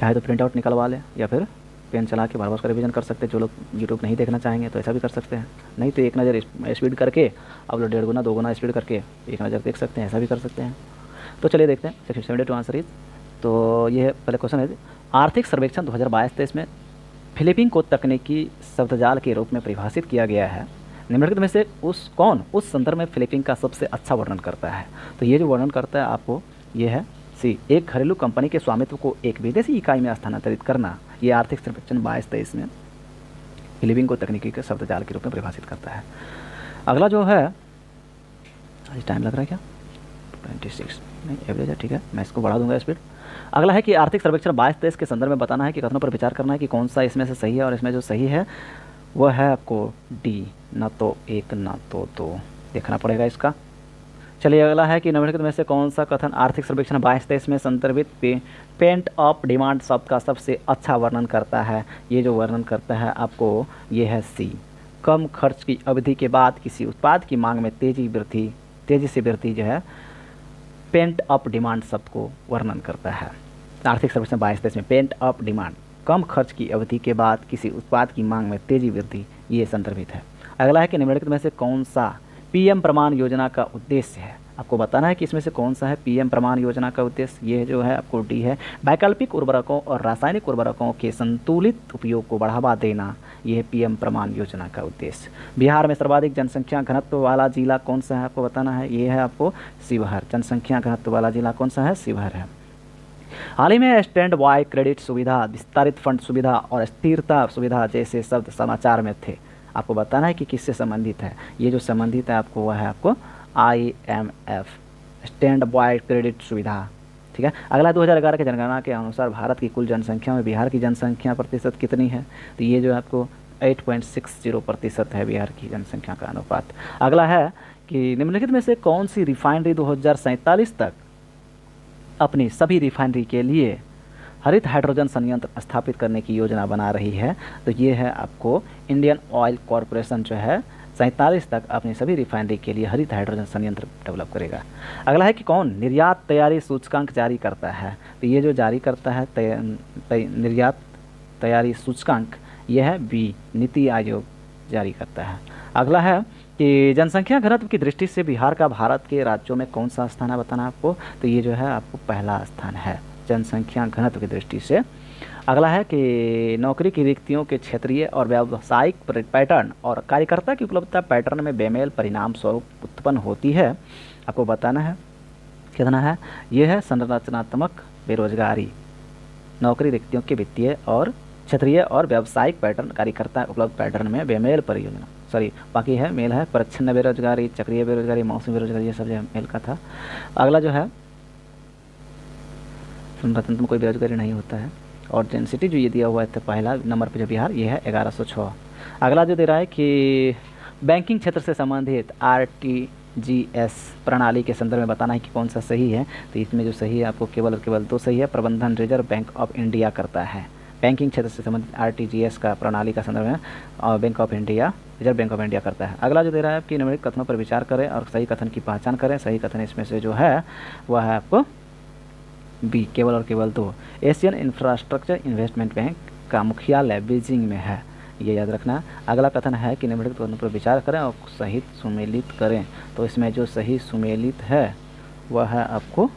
चाहे तो प्रिंट आउट निकलवा लें या फिर पेन चला के बार बार उसका रिवीजन कर सकते हैं। जो लोग यूट्यूब नहीं देखना चाहेंगे तो ऐसा भी कर सकते हैं, नहीं तो एक नज़र स्पीड करके आप लोग 1.5 गुना 2 गुना स्पीड करके एक नज़र देख सकते हैं, ऐसा भी कर सकते हैं। तो चलिए देखते हैं सेक्शन 72 आंसर इज। तो ये पहले क्वेश्चन है, आर्थिक सर्वेक्षण 2022-23 में फिलीपीन को तकनीकी शब्दजाल के रूप में परिभाषित किया गया है। निम्नलिखित में से उस संदर्भ में फिलीपीन का सबसे अच्छा वर्णन करता है? तो ये जो वर्णन करता है आपको ये है सी, एक घरेलू कंपनी के स्वामित्व को एक विदेशी इकाई में स्थानांतरित करना। ये आर्थिक सर्वेक्षण 22-23 में फिलीपीन को तकनीकी के शब्दजाल के रूप में परिभाषित करता है। अगला जो है, आज टाइम लग रहा है क्या? 26 नहीं, एवरेज है, ठीक है, मैं इसको बढ़ा दूंगा स्पीड। अगला है कि आर्थिक सर्वेक्षण 22-23 के संदर्भ में बताना है कि कथनों पर विचार करना है कि कौन सा इसमें से सही है, और इसमें जो सही है वह है आपको डी, ना तो 1 ना तो 2 देखना पड़ेगा इसका। चलिए अगला है कि निम्नलिखित में से कौन सा कथन आर्थिक सर्वेक्षण 22-23 में संदर्भित पेंट ऑफ डिमांड शब्द का सबसे अच्छा वर्णन करता है? ये जो वर्णन करता है आपको ये है सी, कम खर्च की अवधि के बाद किसी उत्पाद की मांग में तेजी से वृद्धि जो है पेंट अप डिमांड शब्द को वर्णन करता है। आर्थिक सर्वेक्षण 22-23 में पेंट अप डिमांड, कम खर्च की अवधि के बाद किसी उत्पाद की मांग में तेजी वृद्धि, ये संदर्भित है। अगला है कि निम्नलिखित में से कौन सा पीएम प्रमाण योजना का उद्देश्य है। आपको बताना है कि इसमें से कौन सा है पीएम प्रमाण योजना का उद्देश्य। ये जो है आपको डी है, वैकल्पिक उर्वरकों और रासायनिक उर्वरकों के संतुलित उपयोग को बढ़ावा देना, ये है पीएम प्रमाण योजना का उद्देश्य। बिहार में सर्वाधिक जनसंख्या घनत्व वाला जिला कौन सा है, आपको बताना है। ये है आपको शिवहर। जनसंख्या घनत्व वाला जिला कौन सा है, शिवहर है। हाल ही में स्टैंड बाय क्रेडिट सुविधा, विस्तारित फंड सुविधा और स्थिरता सुविधा जैसे शब्द समाचार में थे। आपको बताना है कि किससे संबंधित है। ये जो संबंधित है आपको वह है आपको IMF, स्टैंड बाय क्रेडिट सुविधा। ठीक है। अगला 2011 की जनगणना के अनुसार भारत की कुल जनसंख्या में बिहार की जनसंख्या प्रतिशत कितनी है, तो ये जो है आपको 8.60% है बिहार की जनसंख्या का अनुपात। अगला है कि निम्नलिखित में से कौन सी रिफाइनरी 2047 तक अपनी सभी रिफाइनरी के लिए हरित हाइड्रोजन संयंत्र स्थापित करने की योजना बना रही है, तो ये है आपको इंडियन ऑयल कॉरपोरेशन जो है 47 तक अपनी सभी रिफाइनरी के लिए हरित हाइड्रोजन संयंत्र डेवलप करेगा। अगला है कि कौन निर्यात तैयारी सूचकांक जारी करता है, तो ये जो जारी करता है निर्यात तैयारी सूचकांक, ये है बी, नीति आयोग जारी करता है। अगला है कि जनसंख्या घनत्व की दृष्टि से बिहार का भारत के राज्यों में कौन सा स्थान है, बताना आपको, तो ये जो है आपको पहला स्थान है जनसंख्या घनत्व की दृष्टि से। अगला है कि नौकरी की रिक्तियों के क्षेत्रीय और व्यावसायिक पैटर्न और कार्यकर्ता की उपलब्धता पैटर्न में बेमेल परिणाम स्वरूप उत्पन्न होती है। आपको बताना है कितना है, ये है संरचनात्मक बेरोजगारी, नौकरी रिक्तियों के वित्तीय और क्षेत्रीय और व्यावसायिक पैटर्न, कार्यकर्ता उपलब्ध पैटर्न में बेमेल परियोजना, बाकी है मेल है परिच्छिन्न बेरोजगारी, चक्रीय बेरोजगारी, मौसमी बेरोजगारी, ये सब जो मेल का था। अगला जो है संरचना में कोई बेरोजगारी नहीं होता है। और डेंसिटी जो ये दिया हुआ है पहला नंबर पर जो बिहार, ये है 1106। अगला जो दे रहा है कि बैंकिंग क्षेत्र से संबंधित RTGS प्रणाली के संदर्भ में बताना है कि कौन सा सही है, तो इसमें जो सही है आपको केवल और केवल 2 सही है। प्रबंधन रिजर्व बैंक ऑफ इंडिया करता है। बैंकिंग क्षेत्र से संबंधित RTGS का प्रणाली का संदर्भ में bank of India, reserve bank of India करता है। अगला जो दे रहा है कि निम्नलिखित कथनों पर विचार करें और सही कथन की पहचान करें। सही कथन इसमें से जो है वह है आपको बी, केवल और केवल 2। एशियन इंफ्रास्ट्रक्चर इन्वेस्टमेंट बैंक का मुख्यालय बीजिंग में है, ये याद रखना। अगला कथन है कि निम्नलिखित कथनों पर विचार करें और सही सुमेलित करें, तो इसमें जो सही सुमेलित है वह है आपको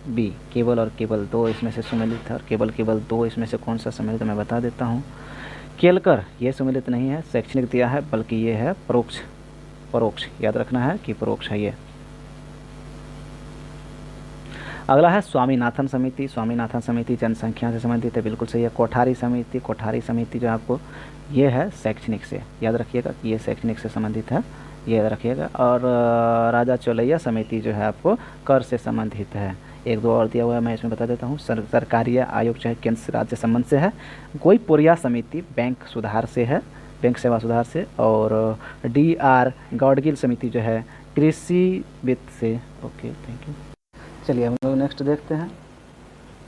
बी, केवल और केवल 2 इसमें से सुमेलित है। और केवल 2 इसमें से कौन सा सुमेलित मैं बता देता हूँ। केलकर ये सुमेलित नहीं है, शैक्षणिक दिया है, बल्कि ये है परोक्ष, याद रखना है कि परोक्ष है ये। अगला है स्वामीनाथन समिति। स्वामीनाथन समिति जनसंख्या से संबंधित है, बिल्कुल सही है। कोठारी समिति जो आपको ये है शैक्षणिक से, याद रखिएगा कि ये शैक्षणिक से संबंधित है, ये याद रखिएगा। और राजा चौलैया समिति जो है आपको कर से संबंधित है। 1-2 और दिया हुआ है, मैं इसमें बता देता हूँ। सरकारी आयोग जो है केंद्र से राज्य संबंध से है। गोईपुरिया समिति बैंक सुधार से है, बैंक सेवा सुधार से। और DR गौडगिल समिति जो है कृषि वित्त से। Okay, thank you. चलिए हम लोग नेक्स्ट देखते हैं।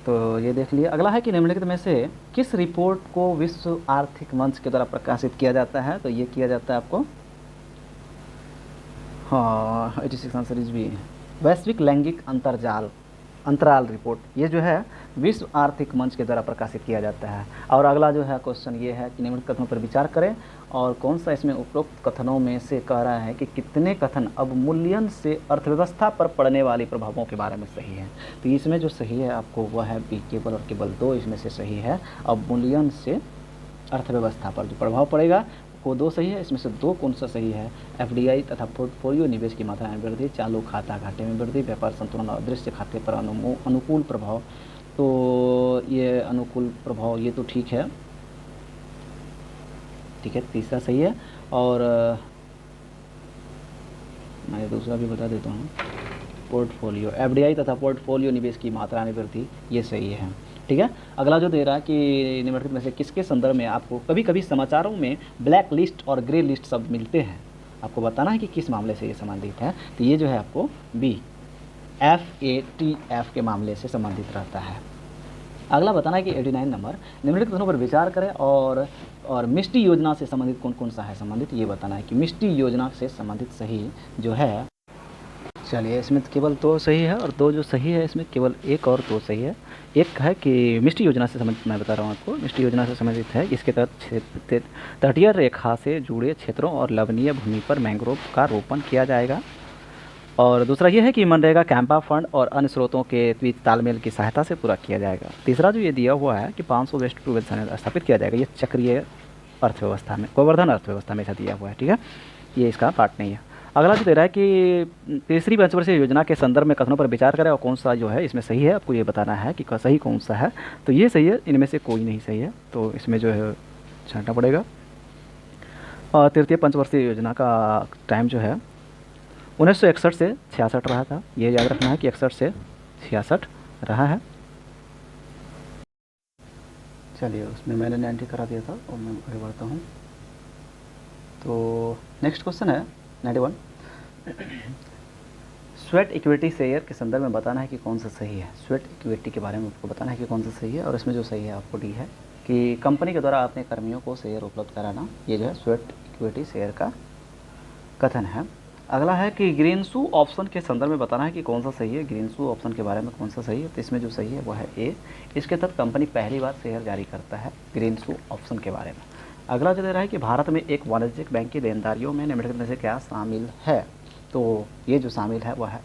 तो ये देख लिया। अगला है कि निम्नलिखित में से किस रिपोर्ट को विश्व आर्थिक मंच के द्वारा प्रकाशित किया जाता है, तो ये किया जाता है आपको 86 आंसर इज बी, वैश्विक लैंगिक अंतराल रिपोर्ट, ये जो है विश्व आर्थिक मंच के द्वारा प्रकाशित किया जाता है। और अगला जो है क्वेश्चन ये है कि निम्नलिखित कथनों पर विचार करें और कौन सा इसमें उपरोक्त कथनों में से कह रहा है कि कितने कथन अवमूल्यन से अर्थव्यवस्था पर पड़ने वाले प्रभावों के बारे में सही है। तो इसमें जो सही है आपको वह है बी, केवल और केवल 2 इसमें से सही है। अवमूल्यन से अर्थव्यवस्था पर जो प्रभाव पड़ेगा वो 2 सही है। इसमें से 2 कौन सा सही है, FDI तथा पोर्टफोलियो निवेश की मात्रा में वृद्धि, चालू खाता घाटे में वृद्धि, व्यापार संतुलन और दृश्य खाते पर अनुकूल प्रभाव। तो ये अनुकूल प्रभाव ये तो ठीक है, तीसरा सही है। और मैं दूसरा भी बता देता हूँ, पोर्टफोलियो FDI तथा पोर्टफोलियो निवेश की मात्रा में वृद्धि, ये सही है। ठीक है। अगला जो दे रहा है कि निम्नलिखित में से किसके संदर्भ में आपको कभी कभी समाचारों में ब्लैक लिस्ट और ग्रे लिस्ट शब्द मिलते हैं, आपको बताना है कि किस मामले से ये संबंधित है। तो ये जो है आपको बी, FATF के मामले से संबंधित रहता है। अगला बताना है कि 89 नंबर, निम्नलिखित कथनों पर विचार करें और मिष्टी योजना से संबंधित कौन कौन सा है संबंधित, ये बताना है कि मिष्टी योजना से संबंधित सही जो है चलिए, इसमें तो केवल दो सही है और दो जो सही है इसमें केवल एक और दो सही है। एक है कि मिष्टी योजना से संबंधित, मैं बता रहा हूँ आपको, मिष्टी योजना से संबंधित है। इसके तहत तटीय रेखा से जुड़े क्षेत्रों और लवणीय भूमि पर मैंग्रोव का रोपण किया जाएगा। और दूसरा ये है कि मनरेगा कैंपा फंड और अन्य स्रोतों के बीच तालमेल की सहायता से पूरा किया जाएगा। तीसरा जो ये दिया हुआ है कि 500 वेस्ट टू वेल्थ स्थापित किया जाएगा, ये चक्रीय अर्थव्यवस्था में, गोवर्धन अर्थव्यवस्था में ऐसा दिया हुआ है, ठीक है, ये इसका पार्ट नहीं है। अगला जो दे रहा है कि तीसरी पंचवर्षीय योजना के संदर्भ में कथनों पर विचार करें और कौन सा जो है इसमें सही है, आपको ये बताना है कि सही कौन सा है। तो ये सही है, इनमें से कोई नहीं सही है, तो इसमें जो है छांटना पड़ेगा। और तृतीय पंचवर्षीय योजना का टाइम जो है 1961 से 66 रहा था, ये याद रखना है कि 61 से 66 रहा है। चलिए, उसमें मैंने 90 करा दिया था और मैं आगे बढ़ता हूँ। तो नेक्स्ट क्वेश्चन है 91। स्वेट इक्विटी शेयर के संदर्भ में बताना है कि कौन सा सही है। स्वेट इक्विटी के बारे में आपको बताना है कि कौन सा सही है, और इसमें जो सही है आपको डी है कि कंपनी के द्वारा अपने कर्मियों को शेयर उपलब्ध कराना, ये जो है स्वेट इक्विटी शेयर का कथन है। अगला है कि ग्रीनशू ऑप्शन के संदर्भ में बताना है कि कौन सा सही है। ग्रीनशू ऑप्शन के बारे में कौन सा सही है, तो इसमें जो सही है वो है ए। इसके तहत कंपनी पहली बार शेयर जारी करता है ग्रीनशू ऑप्शन के बारे में। अगला जो दे रहा है कि भारत में एक वाणिज्यिक बैंक की देनदारियों में निम्नलिखित में से क्या शामिल है, तो ये जो शामिल है वह है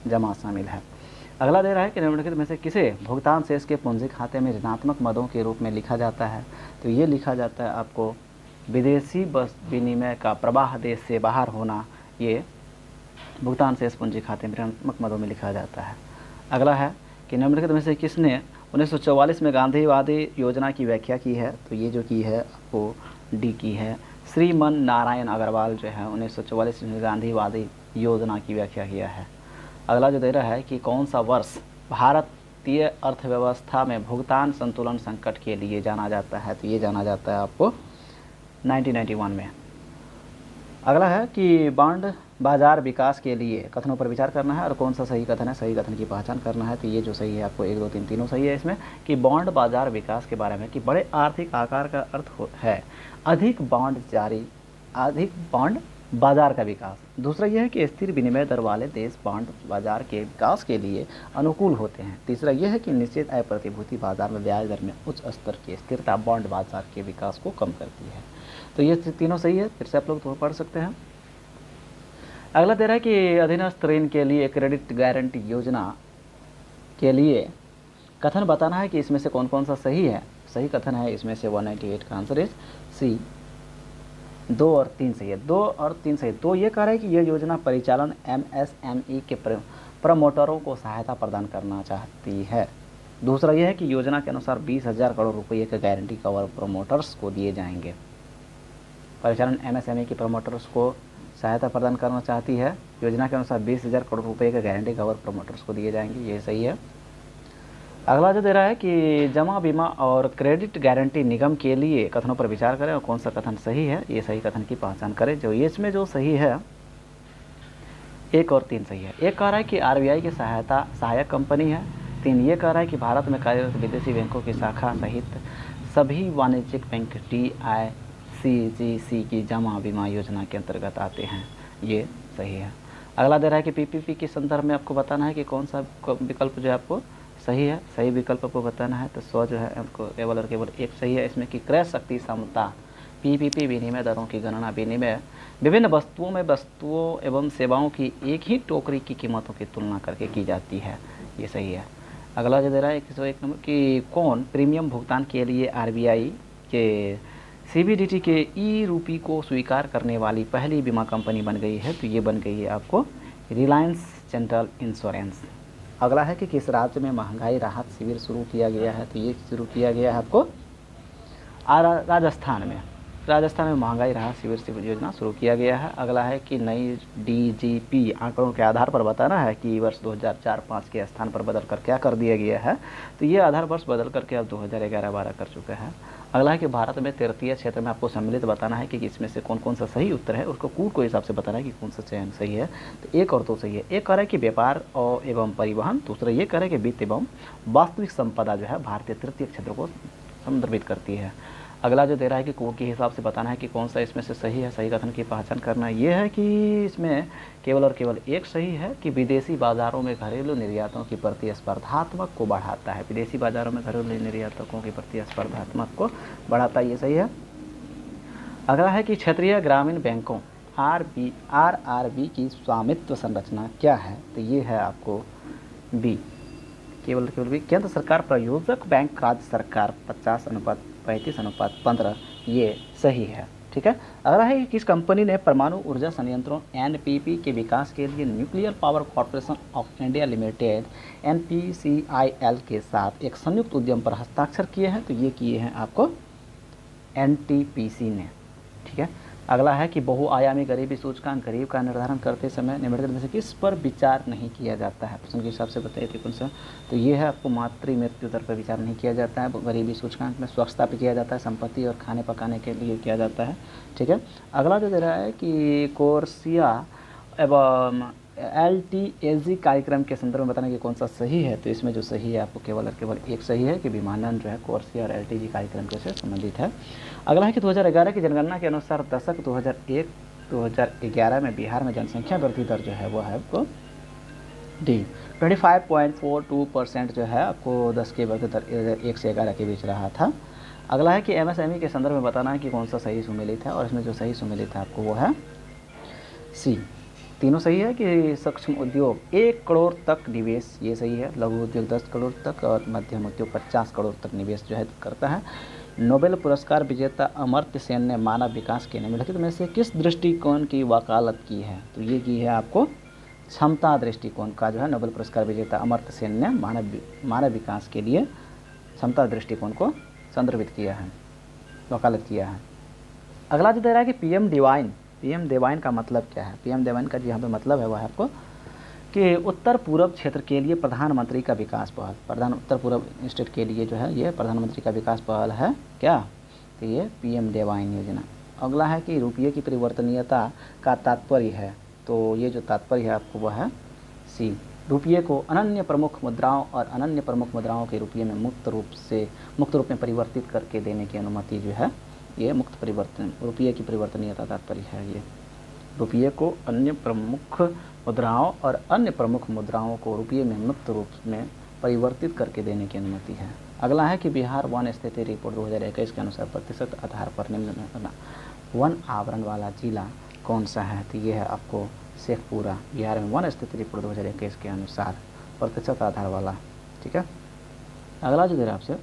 जमा शामिल है। अगला दे रहा है कि निम्नलिखित में से किसे भुगतान शेष के पूंजी खाते में ऋणात्मक मदों के रूप में लिखा जाता है, तो ये लिखा जाता है आपको विदेशी विनिमय का प्रवाह देश से बाहर होना, ये भुगतान शेष पूंजी खाते में ऋणात्मक मदों में लिखा जाता है। अगला है कि निम्नलिखित में से किसने 1944 में गांधीवादी योजना की व्याख्या की है, तो ये जो की है आपको डी की है, श्रीमन नारायण अग्रवाल जो है 1944 में गांधीवादी योजना की व्याख्या किया है। अगला जो दे रहा है कि कौन सा वर्ष भारतीय अर्थव्यवस्था में भुगतान संतुलन संकट के लिए जाना जाता है, तो ये जाना जाता है आपको 1991 में। अगला है कि बॉन्ड बाजार विकास के लिए कथनों पर विचार करना है और कौन सा सही कथन है, सही कथन की पहचान करना है। तो ये जो सही है आपको 1 2 3 तीनों सही है इसमें कि बॉन्ड बाजार विकास के बारे में कि बड़े आर्थिक आकार का अर्थ है अधिक बॉन्ड बाजार का विकास। दूसरा यह है कि स्थिर विनिमय दर वाले देश बॉन्ड बाजार के विकास के लिए अनुकूल होते हैं। तीसरा यह है कि निश्चित आय प्रतिभूति बाजार में ब्याज दर में उच्च स्तर की स्थिरता बॉन्ड बाजार के विकास को कम करती है। तो ये तीनों सही है, फिर से आप लोग तो पढ़ सकते हैं। अगला दे रहा है कि अधीनस्थ ऋण के लिए क्रेडिट गारंटी योजना के लिए कथन बताना है कि इसमें से कौन कौन सा सही है। सही कथन है इसमें से 198 का आंसर इज सी। 2 और 3 सही है, 2 और 3 सही। तो ये कह रहा है कि यह योजना परिचालन MSME के प्रमोटरों को सहायता प्रदान करना चाहती है। दूसरा यह है कि योजना के अनुसार 20,000 करोड़ रुपये के गारंटी कवर प्रमोटर्स को दिए जाएंगे। परिचालन MSME के प्रमोटर्स को सहायता प्रदान करना चाहती है। योजना के अनुसार 20,000 करोड़ रुपये के गारंटी कवर प्रमोटर्स को दिए जाएंगे, ये सही है। अगला जो दे रहा है कि जमा बीमा और क्रेडिट गारंटी निगम के लिए कथनों पर विचार करें और कौन सा कथन सही है, ये सही कथन की पहचान करें। जो ये इसमें जो सही है 1 और 3 सही है। 1 कह रहा है कि RBI की सहायक कंपनी है। 3 ये कह रहा है कि भारत में कार्यरत विदेशी बैंकों की शाखा सहित सभी वाणिज्यिक बैंक DICGC की जमा बीमा योजना के अंतर्गत आते हैं, ये सही है। अगला दे रहा है कि PPP के संदर्भ में आपको बताना है कि कौन सा विकल्प जो है आपको सही है। सही विकल्प आपको बताना है, तो 100 जो है आपको केवल और केवल 1 सही है इसमें कि क्रय शक्ति क्षमता PPP विनिमय दरों की गणना विभिन्न वस्तुओं एवं सेवाओं की एक ही टोकरी की कीमतों की तुलना करके की जाती है, ये सही है। अगला जो दे रहा है 101 नंबर कि कौन प्रीमियम भुगतान के लिए RBI के CBDT के ई-रूपी को स्वीकार करने वाली पहली बीमा कंपनी बन गई है, तो ये बन गई है आपको रिलायंस जनरल इंश्योरेंस। अगला है कि किस राज्य में महंगाई राहत शिविर शुरू किया गया है, तो ये शुरू किया गया है आपको राजस्थान में। राजस्थान में महंगाई राहत शिविर योजना शुरू किया गया है। अगला है कि नई DGP आंकड़ों के आधार पर बताना है कि वर्ष 2004-05 के स्थान पर बदल कर क्या कर दिया गया है, तो ये आधार वर्ष बदल करके अब 2011-12 कर चुका है। अगला है कि भारत में तृतीय क्षेत्र में आपको सम्मिलित बताना है कि इसमें से कौन कौन सा सही उत्तर है, उसको कूट के हिसाब से बताना है कि कौन सा चयन सही है। तो 1 और 2 सही है। 1 कह रहा है कि व्यापार और एवं परिवहन। दूसरा ये कह रहा है कि वित्त एवं वास्तविक संपदा जो है भारतीय तृतीय क्षेत्र को संदर्भित करती है। अगला जो दे रहा है कि कोड के हिसाब से बताना है कि कौन सा इसमें से सही है। सही कथन की पहचान करना ये है कि इसमें केवल और केवल एक सही है कि विदेशी बाजारों में घरेलू निर्यातों की प्रतिस्पर्धात्मक को बढ़ाता है। विदेशी बाजारों में घरेलू निर्यातकों की प्रतिस्पर्धात्मक को बढ़ाता है, ये सही है। अगला है कि क्षेत्रीय ग्रामीण बैंकों आरआरबी की स्वामित्व संरचना क्या है, तो ये है आपको बी, केवल केवल बी। केंद्र सरकार प्रायोजक बैंक, राज्य सरकार 50:35:15, ये सही है। ठीक है। अगला है कि किस कंपनी ने परमाणु ऊर्जा संयंत्रों एनपीपी के विकास के लिए nuclear power corporation of India limited NPCIL के साथ एक संयुक्त उद्यम पर हस्ताक्षर किए हैं, तो ये किए हैं आपको एनटीपीसी ने। ठीक है। अगला है कि बहुआयामी गरीबी सूचकांक गरीब का निर्धारण करते समय निम्नलिखित में से किस पर विचार नहीं किया जाता है, प्रश्न के हिसाब से बताइए थे कौन सा, तो ये है आपको मातृ मृत्यु दर पर विचार नहीं किया जाता है। गरीबी सूचकांक में स्वच्छता पर किया जाता है, संपत्ति और खाने पकाने के लिए किया जाता है। ठीक है। अगला जो दे रहा है कि कोर्सिया एवं LTAG कार्यक्रम के संदर्भ में बताना कि कौन सा सही है, तो इसमें जो सही है आपको केवल और केवल एक सही है कि विमानन जो है कोर्सिया और LTAG कार्यक्रम के से संबंधित है। अगला है कि 2011 की जनगणना के अनुसार दशक 2001-2011 में बिहार में जनसंख्या वृद्धि दर जो है वो है आपको डी 25.42% जो है आपको 10 की वृद्धि दर 1 से 11 के बीच रहा था। अगला है कि MSME के संदर्भ में बताना है कि कौन सा सही सुमेलित है, और इसमें जो सही सुमेलित है आपको वो है सी। तीनों सही है कि सूक्ष्म उद्योग 1 करोड़ तक निवेश, ये सही है। लघु उद्योग 10 करोड़ तक और मध्यम उद्योग 50 करोड़ तक निवेश जो है करता है। नोबेल पुरस्कार विजेता अमर्त्य सेन ने मानव विकास के निम्नलिखित में से किस दृष्टिकोण की वकालत की है, तो ये की है आपको क्षमता दृष्टिकोण का जो है नोबेल पुरस्कार विजेता अमर्त्य सेन ने मानव विकास के लिए क्षमता दृष्टिकोण को संदर्भित किया है, वकालत किया है। अगला जो दे रहा है कि पीएम डिवाइन का मतलब क्या है। पीएम डिवाइन का यहाँ पे मतलब है वह है आपको कि उत्तर पूर्व क्षेत्र के लिए प्रधानमंत्री का विकास पहल, उत्तर पूर्व स्टेट के लिए जो है ये प्रधानमंत्री का विकास पहल है क्या, तो ये पीएम डिवाइन योजना। अगला है कि रुपये की परिवर्तनीयता का तात्पर्य है, तो ये जो तात्पर्य है आपको वह है सी। रुपये को अनन्य प्रमुख मुद्राओं और अनन्य प्रमुख मुद्राओं के रुपये में मुक्त रूप में परिवर्तित करके देने की अनुमति जो है, ये मुक्त परिवर्तन रुपये की परिवर्तनीयता तात्पर्य है। ये रुपये को अन्य प्रमुख मुद्राओं और अन्य प्रमुख मुद्राओं को रुपये में मुक्त रूप में परिवर्तित करके देने की अनुमति है। अगला है कि बिहार वन स्थिति रिपोर्ट 2021 के अनुसार प्रतिशत आधार पर निम्न वन आवरण वाला जिला कौन सा है, तो ये है आपको शेखपुरा। बिहार में वन स्थिति रिपोर्ट 2021 के अनुसार प्रतिशत आधार वाला। ठीक है। अगला जो दे रहा है आपसे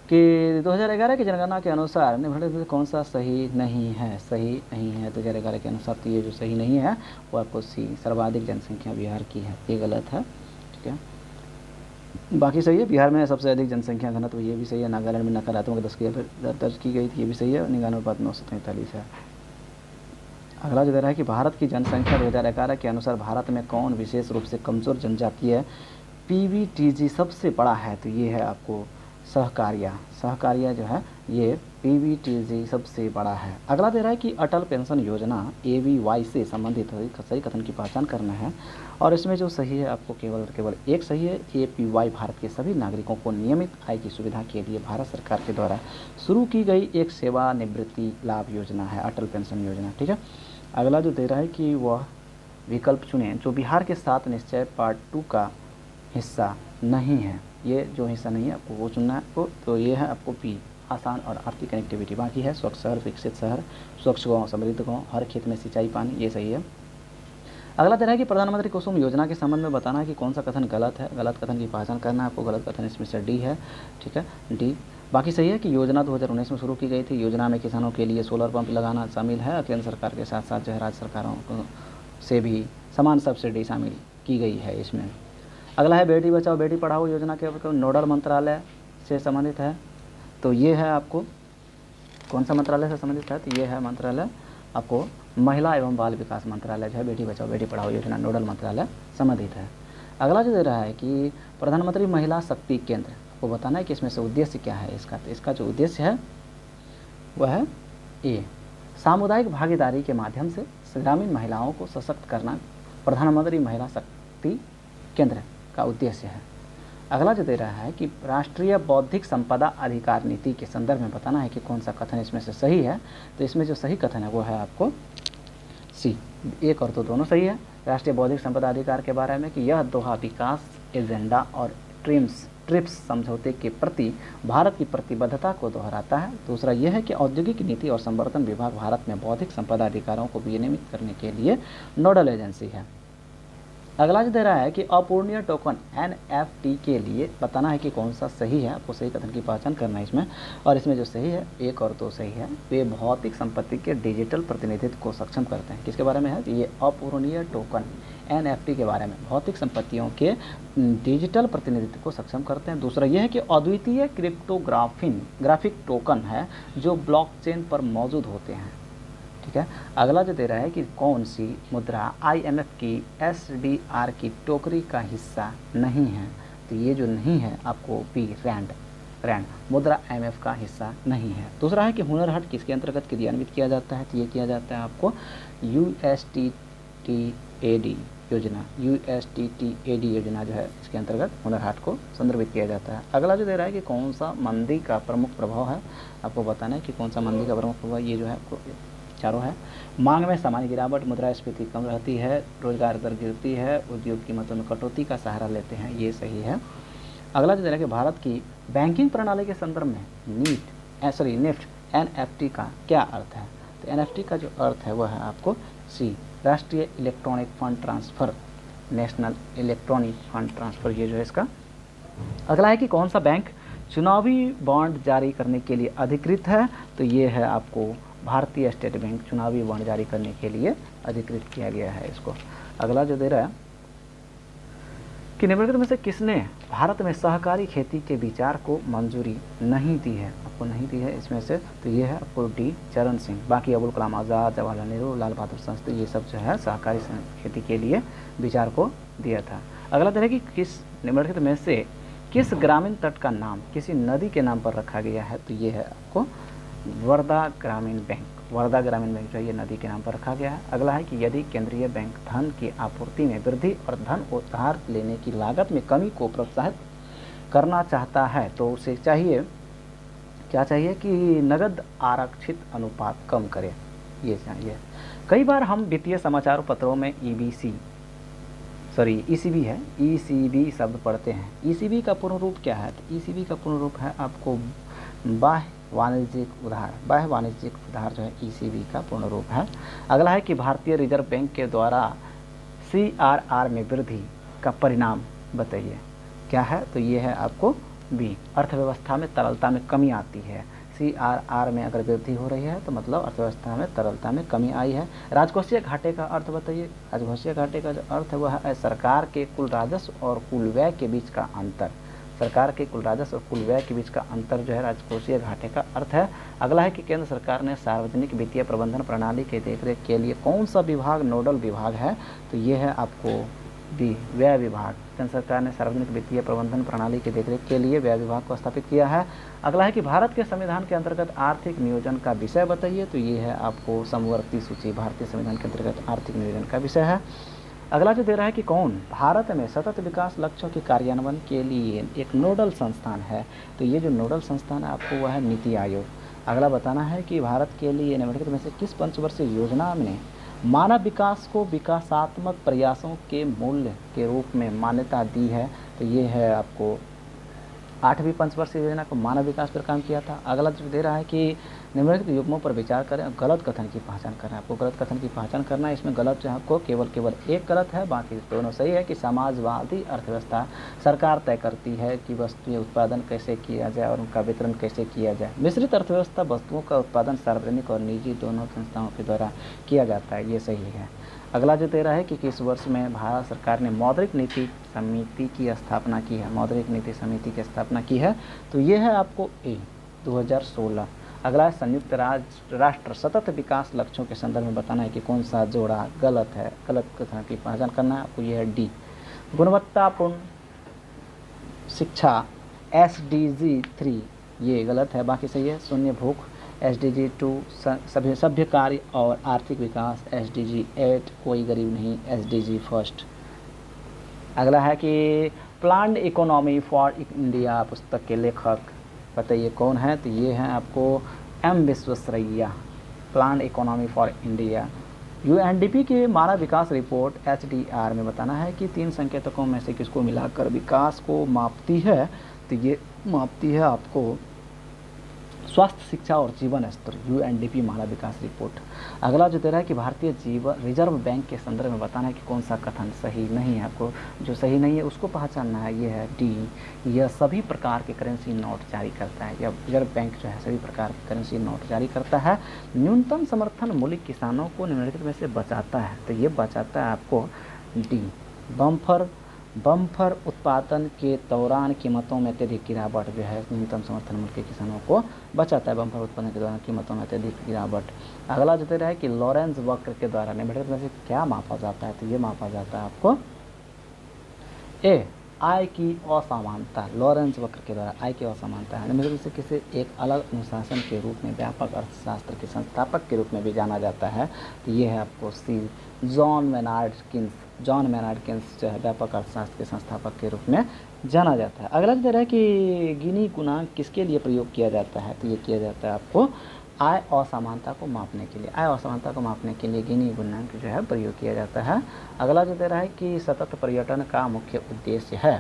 कि 2011 की जनगणना के अनुसार निम्नलिखित में कौन सा सही नहीं है, 2011 के अनुसार, तो ये जो सही नहीं है वो आपको सी, सर्वाधिक जनसंख्या बिहार की है, ये गलत है। ठीक है। बाकी सही है। बिहार में सबसे अधिक जनसंख्या घनत्व, ये भी सही है। नागालैंड में नकारात्मक 10 की दर्ज की गई थी, ये भी सही है। 99.943 है। अगला जो दे रहा है कि भारत की जनसंख्या 2011 के अनुसार भारत में कौन विशेष रूप से कमज़ोर जनजातीय PVTG सबसे बड़ा है, तो ये है आपको सहकारिया जो है ये PVTG सबसे बड़ा है। अगला दे रहा है कि अटल पेंशन योजना AVY से संबंधित सही कथन की पहचान करना है, और इसमें जो सही है आपको केवल एक सही है। APY भारत के सभी नागरिकों को नियमित आय की सुविधा के लिए भारत सरकार के द्वारा शुरू की गई एक सेवानिवृत्ति लाभ योजना है, अटल पेंशन योजना। ठीक है। अगला जो दे रहा है कि वह विकल्प चुनें जो बिहार के 7 निश्चय पार्ट 2 का हिस्सा नहीं है। ये जो हिस्सा नहीं है आपको वो चुनना है आपको, तो ये है आपको पी, आसान और आर्थिक कनेक्टिविटी। बाकी है स्वच्छ शहर, विकसित शहर, स्वच्छ गाँव, समृद्ध गाँव, हर खेत में सिंचाई पानी, ये सही है। अगला दे रहा है कि प्रधानमंत्री कुसुम योजना के संबंध में बताना है कि कौन सा कथन गलत है। गलत कथन की पहचान करना है आपको। गलत कथन इसमें से डी है। ठीक है, डी। बाकी सही है कि योजना 2019 में शुरू की गई थी। योजना में किसानों के लिए सोलर पंप लगाना शामिल है। केंद्र सरकार के साथ साथ जो है राज्य सरकारों से भी समान सब्सिडी शामिल की गई है इसमें। अगला है बेटी बचाओ बेटी पढ़ाओ योजना के नोडल मंत्रालय से संबंधित है, तो ये है आपको कौन सा मंत्रालय से संबंधित है, तो ये है मंत्रालय आपको महिला एवं बाल विकास मंत्रालय जो है बेटी बचाओ बेटी पढ़ाओ योजना नोडल मंत्रालय संबंधित है। अगला जो दे रहा है कि प्रधानमंत्री महिला शक्ति केंद्र, आपको बताना है कि इसमें से उद्देश्य क्या है इसका, तो इसका जो उद्देश्य है वह है ए, सामुदायिक भागीदारी के माध्यम से ग्रामीण महिलाओं को सशक्त करना प्रधानमंत्री महिला शक्ति केंद्र का उद्देश्य है। अगला जो दे रहा है कि राष्ट्रीय बौद्धिक संपदा अधिकार नीति के संदर्भ में बताना है कि कौन सा कथन इसमें से सही है, तो इसमें जो सही कथन है वो है आपको सी, एक और तो दोनों सही है। राष्ट्रीय बौद्धिक संपदा अधिकार के बारे में कि यह दोहा विकास एजेंडा और ट्रिप्स समझौते के प्रति भारत की प्रतिबद्धता को दोहराता है। दूसरा यह है कि औद्योगिक नीति और संवर्धन विभाग भारत में बौद्धिक संपदा अधिकारों को विनियमित करने के लिए नोडल एजेंसी है। अगला जो दे रहा है कि अपूर्णीय टोकन NFT के लिए बताना है कि कौन सा सही है, आपको सही कथन की पहचान करना है इसमें। और इसमें जो सही है, एक और दो सही है, वे भौतिक संपत्ति के डिजिटल प्रतिनिधित्व को सक्षम करते हैं। किसके बारे में है? ये अपूर्णीय टोकन NFT के बारे में, भौतिक संपत्तियों के डिजिटल प्रतिनिधित्व को सक्षम करते हैं। दूसरा यह है कि अद्वितीय ग्राफिक टोकन है जो ब्लॉकचेन पर मौजूद होते हैं। ठीक है। अगला जो दे रहा है कि कौन सी मुद्रा IMF की SDR की टोकरी का हिस्सा नहीं है, तो ये जो नहीं है आपको बी रैंड मुद्रा IMF का हिस्सा नहीं है। दूसरा है कि हुनर हाट किसके अंतर्गत क्रियान्वित किया जाता है, तो ये किया जाता है आपको USTTAD योजना जो है, इसके अंतर्गत हुनर हाट को संदर्भित किया जाता है। अगला जो दे रहा है कि कौन सा मंदी का प्रमुख प्रभाव है, आपको बताना है कि कौन सा मंदी का प्रमुख प्रभाव, ये जो है आपको चारों है। मांग में सामान्य गिरावट, मुद्रास्फीति कम रहती है, रोजगार दर गिरती है, उद्योग कीमतों में कटौती का सहारा लेते हैं, ये सही है। अगला जो दे रहा है कि भारत की बैंकिंग प्रणाली के संदर्भ में निफ्ट NFT का क्या अर्थ है, तो NFT का जो अर्थ है वह है आपको सी, राष्ट्रीय electronic fund transfer, national electronic fund transfer, ये जो है इसका। अगला है कि कौन सा बैंक चुनावी बॉन्ड जारी करने के लिए अधिकृत है, तो ये है आपको भारतीय स्टेट बैंक चुनावी बॉन्ड जारी करने के लिए अधिकृत किया गया है इसको। अगला जो दे रहा है कि निम्नलिखित में से किसने भारत में सहकारी खेती के विचार को मंजूरी नहीं दी है, आपको नहीं दी है इसमें से, तो ये है आपको डी चरण सिंह। बाकी अबुल कलाम आज़ाद, जवाहरलाल नेहरू, लाल बहादुर शास्त्री, ये सब जो है सहकारी खेती के लिए विचार को दिया था। अगला दे रहा है कि किस निम्नलिखित में से किस ग्रामीण तट का नाम किसी नदी के नाम पर रखा गया है, तो ये है आपको वर्धा ग्रामीण बैंक जो है ये नदी के नाम पर रखा गया है। अगला है कि यदि केंद्रीय बैंक धन की आपूर्ति में वृद्धि और धन उधार लेने की लागत में कमी को प्रोत्साहित करना चाहता है, तो उसे क्या चाहिए कि नगद आरक्षित अनुपात कम करे, ये चाहिए। कई बार हम वित्तीय समाचार पत्रों में ECB शब्द पढ़ते हैं। ECB का पूर्ण रूप क्या है, तो ECB का पूर्ण रूप है आपको बाह्य वाणिज्यिक उधार जो है ECB का पूर्ण रूप है। अगला है कि भारतीय रिजर्व बैंक के द्वारा CRR में वृद्धि का परिणाम बताइए, क्या है, तो ये है आपको बी, अर्थव्यवस्था में तरलता में कमी आती है। CRR में अगर वृद्धि हो रही है तो मतलब अर्थव्यवस्था में तरलता में कमी आई है। राजकोषीय घाटे का अर्थ बताइए। राजकोषीय घाटे का जो अर्थ है वह है सरकार के कुल राजस्व और कुल व्यय के बीच का अंतर। सरकार के कुल राजस्व और कुल व्यय के बीच का अंतर जो है राजकोषीय घाटे का अर्थ है। अगला है कि केंद्र सरकार ने सार्वजनिक वित्तीय प्रबंधन प्रणाली के देखरेख के लिए कौन सा विभाग नोडल विभाग है, तो ये है आपको बी, व्यय विभाग। केंद्र सरकार ने सार्वजनिक वित्तीय प्रबंधन प्रणाली के देखरेख के लिए व्यय विभाग को स्थापित किया है। अगला है कि भारत के संविधान के अंतर्गत आर्थिक नियोजन का विषय बताइए, तो ये है आपको समवर्ती सूची भारतीय संविधान के अंतर्गत आर्थिक नियोजन का विषय है। अगला जो दे रहा है कि कौन भारत में सतत विकास लक्ष्यों के कार्यान्वयन के लिए एक नोडल संस्थान है, तो ये जो नोडल संस्थान है आपको वह है नीति आयोग। अगला बताना है कि भारत के लिए निम्नलिखित में से किस पंचवर्षीय योजना में मानव विकास को विकासात्मक प्रयासों के मूल्य के रूप में मान्यता दी है, तो ये है आपको 8वीं पंचवर्षीय योजना को मानव विकास पर काम किया था। अगला जो दे रहा है कि निम्नलिखित युग्मों पर विचार करें, गलत कथन की पहचान करना है। आपको गलत कथन की पहचान करना है। इसमें गलत जो है आपको केवल एक गलत है, बाकी दोनों सही है। कि समाजवादी अर्थव्यवस्था सरकार तय करती है कि वस्तुएं उत्पादन कैसे किया जाए और उनका वितरण कैसे किया जाए। मिश्रित अर्थव्यवस्था वस्तुओं का उत्पादन सार्वजनिक और निजी दोनों संस्थाओं के द्वारा किया जाता है, ये सही है। अगला जो दे रहा है कि किस वर्ष में भारत सरकार ने मौद्रिक नीति समिति की स्थापना की है, मौद्रिक नीति समिति की स्थापना की है, तो ये है आपको ए, 2016। अगला है संयुक्त राष्ट्र सतत विकास लक्ष्यों के संदर्भ में बताना है कि कौन सा जोड़ा गलत है, गलत कथन की पहचान करना है आपको, ये है डी, गुणवत्तापूर्ण शिक्षा SDG 3 ये गलत है, बाकी सही है। शून्य भूख SDG 2, सभी सभ्य कार्य और आर्थिक विकास SDG 8, कोई गरीब नहीं SDG 1। अगला है कि प्लान्ड इकोनॉमी फॉर इंडिया पुस्तक के लेखक बताइए कौन है, तो ये है आपको M Visvesvaraya. Planned economy for India UNDP के मानव विकास रिपोर्ट एचडीआर में बताना है कि 3 संकेतकों में से किसको मिलाकर विकास को मापती है, तो ये मापती है आपको स्वास्थ्य, शिक्षा और जीवन स्तर, यूएनडीपी मानव विकास रिपोर्ट। अगला जो दे रहा है कि भारतीय जीवन रिजर्व बैंक के संदर्भ में बताना है कि कौन सा कथन सही नहीं है, आपको जो सही नहीं है उसको पहचानना है। ये है डी, यह सभी प्रकार के करेंसी नोट जारी करता है, या रिजर्व बैंक जो है सभी प्रकार के करेंसी नोट जारी करता है। न्यूनतम समर्थन मूल्य किसानों को निम्नलिखित में से बचाता है, तो ये बचाता है आपको डी। बम्फर उत्पादन के दौरान कीमतों में अत्यधिक गिरावट जो है न्यूनतम समर्थन मूल्य के किसानों को बचाता है, बम्फर उत्पादन के दौरान कीमतों में अत्यधिक गिरावट। अगला जो दे रहा है कि लॉरेंज वक्र के द्वारा निम्नलिखित में से क्या मापा जाता है, तो ये मापा जाता है आपको ए, आय की असमानता। लॉरेंज वक्र के द्वारा आय की असमानता है निम्नलिखित में से किसी एक अलग अनुशासन के रूप में व्यापक अर्थशास्त्र के संस्थापक के रूप में भी जाना जाता है, तो ये है आपको सी, जॉन मेनार्ड किन्स जो है व्यापक अर्थशास्त्र के संस्थापक के रूप में जाना जाता है। अगला दे रहा है कि गिनी गुणांक किसके लिए प्रयोग किया जाता है, तो ये किया जाता है आपको आय असमानता को मापने के लिए। आय असमानता को मापने के लिए गिनी गुणांक जो है प्रयोग किया जाता है। अगला जो दे रहा है कि सतत पर्यटन का मुख्य उद्देश्य है,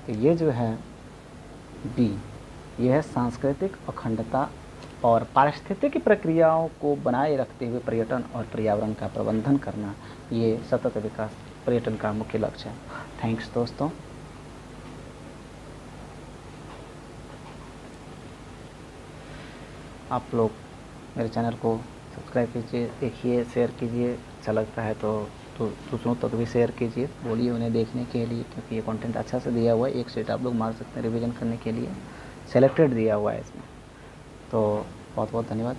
तो ये जो है बी, ये है सांस्कृतिक अखंडता और पारिस्थितिक प्रक्रियाओं को बनाए रखते हुए पर्यटन और पर्यावरण का प्रबंधन करना, ये सतत विकास पर्यटन का मुख्य लक्ष्य है। थैंक्स दोस्तों। आप लोग मेरे चैनल को सब्सक्राइब कीजिए, देखिए, शेयर कीजिए, अच्छा लगता है तो दूसरों तक भी शेयर कीजिए, बोलिए उन्हें देखने के लिए, क्योंकि ये कंटेंट अच्छा से दिया हुआ है। एक सेट आप लोग मार सकते हैं रिवीजन करने के लिए, सेलेक्टेड दिया हुआ है इसमें। तो बहुत बहुत धन्यवाद।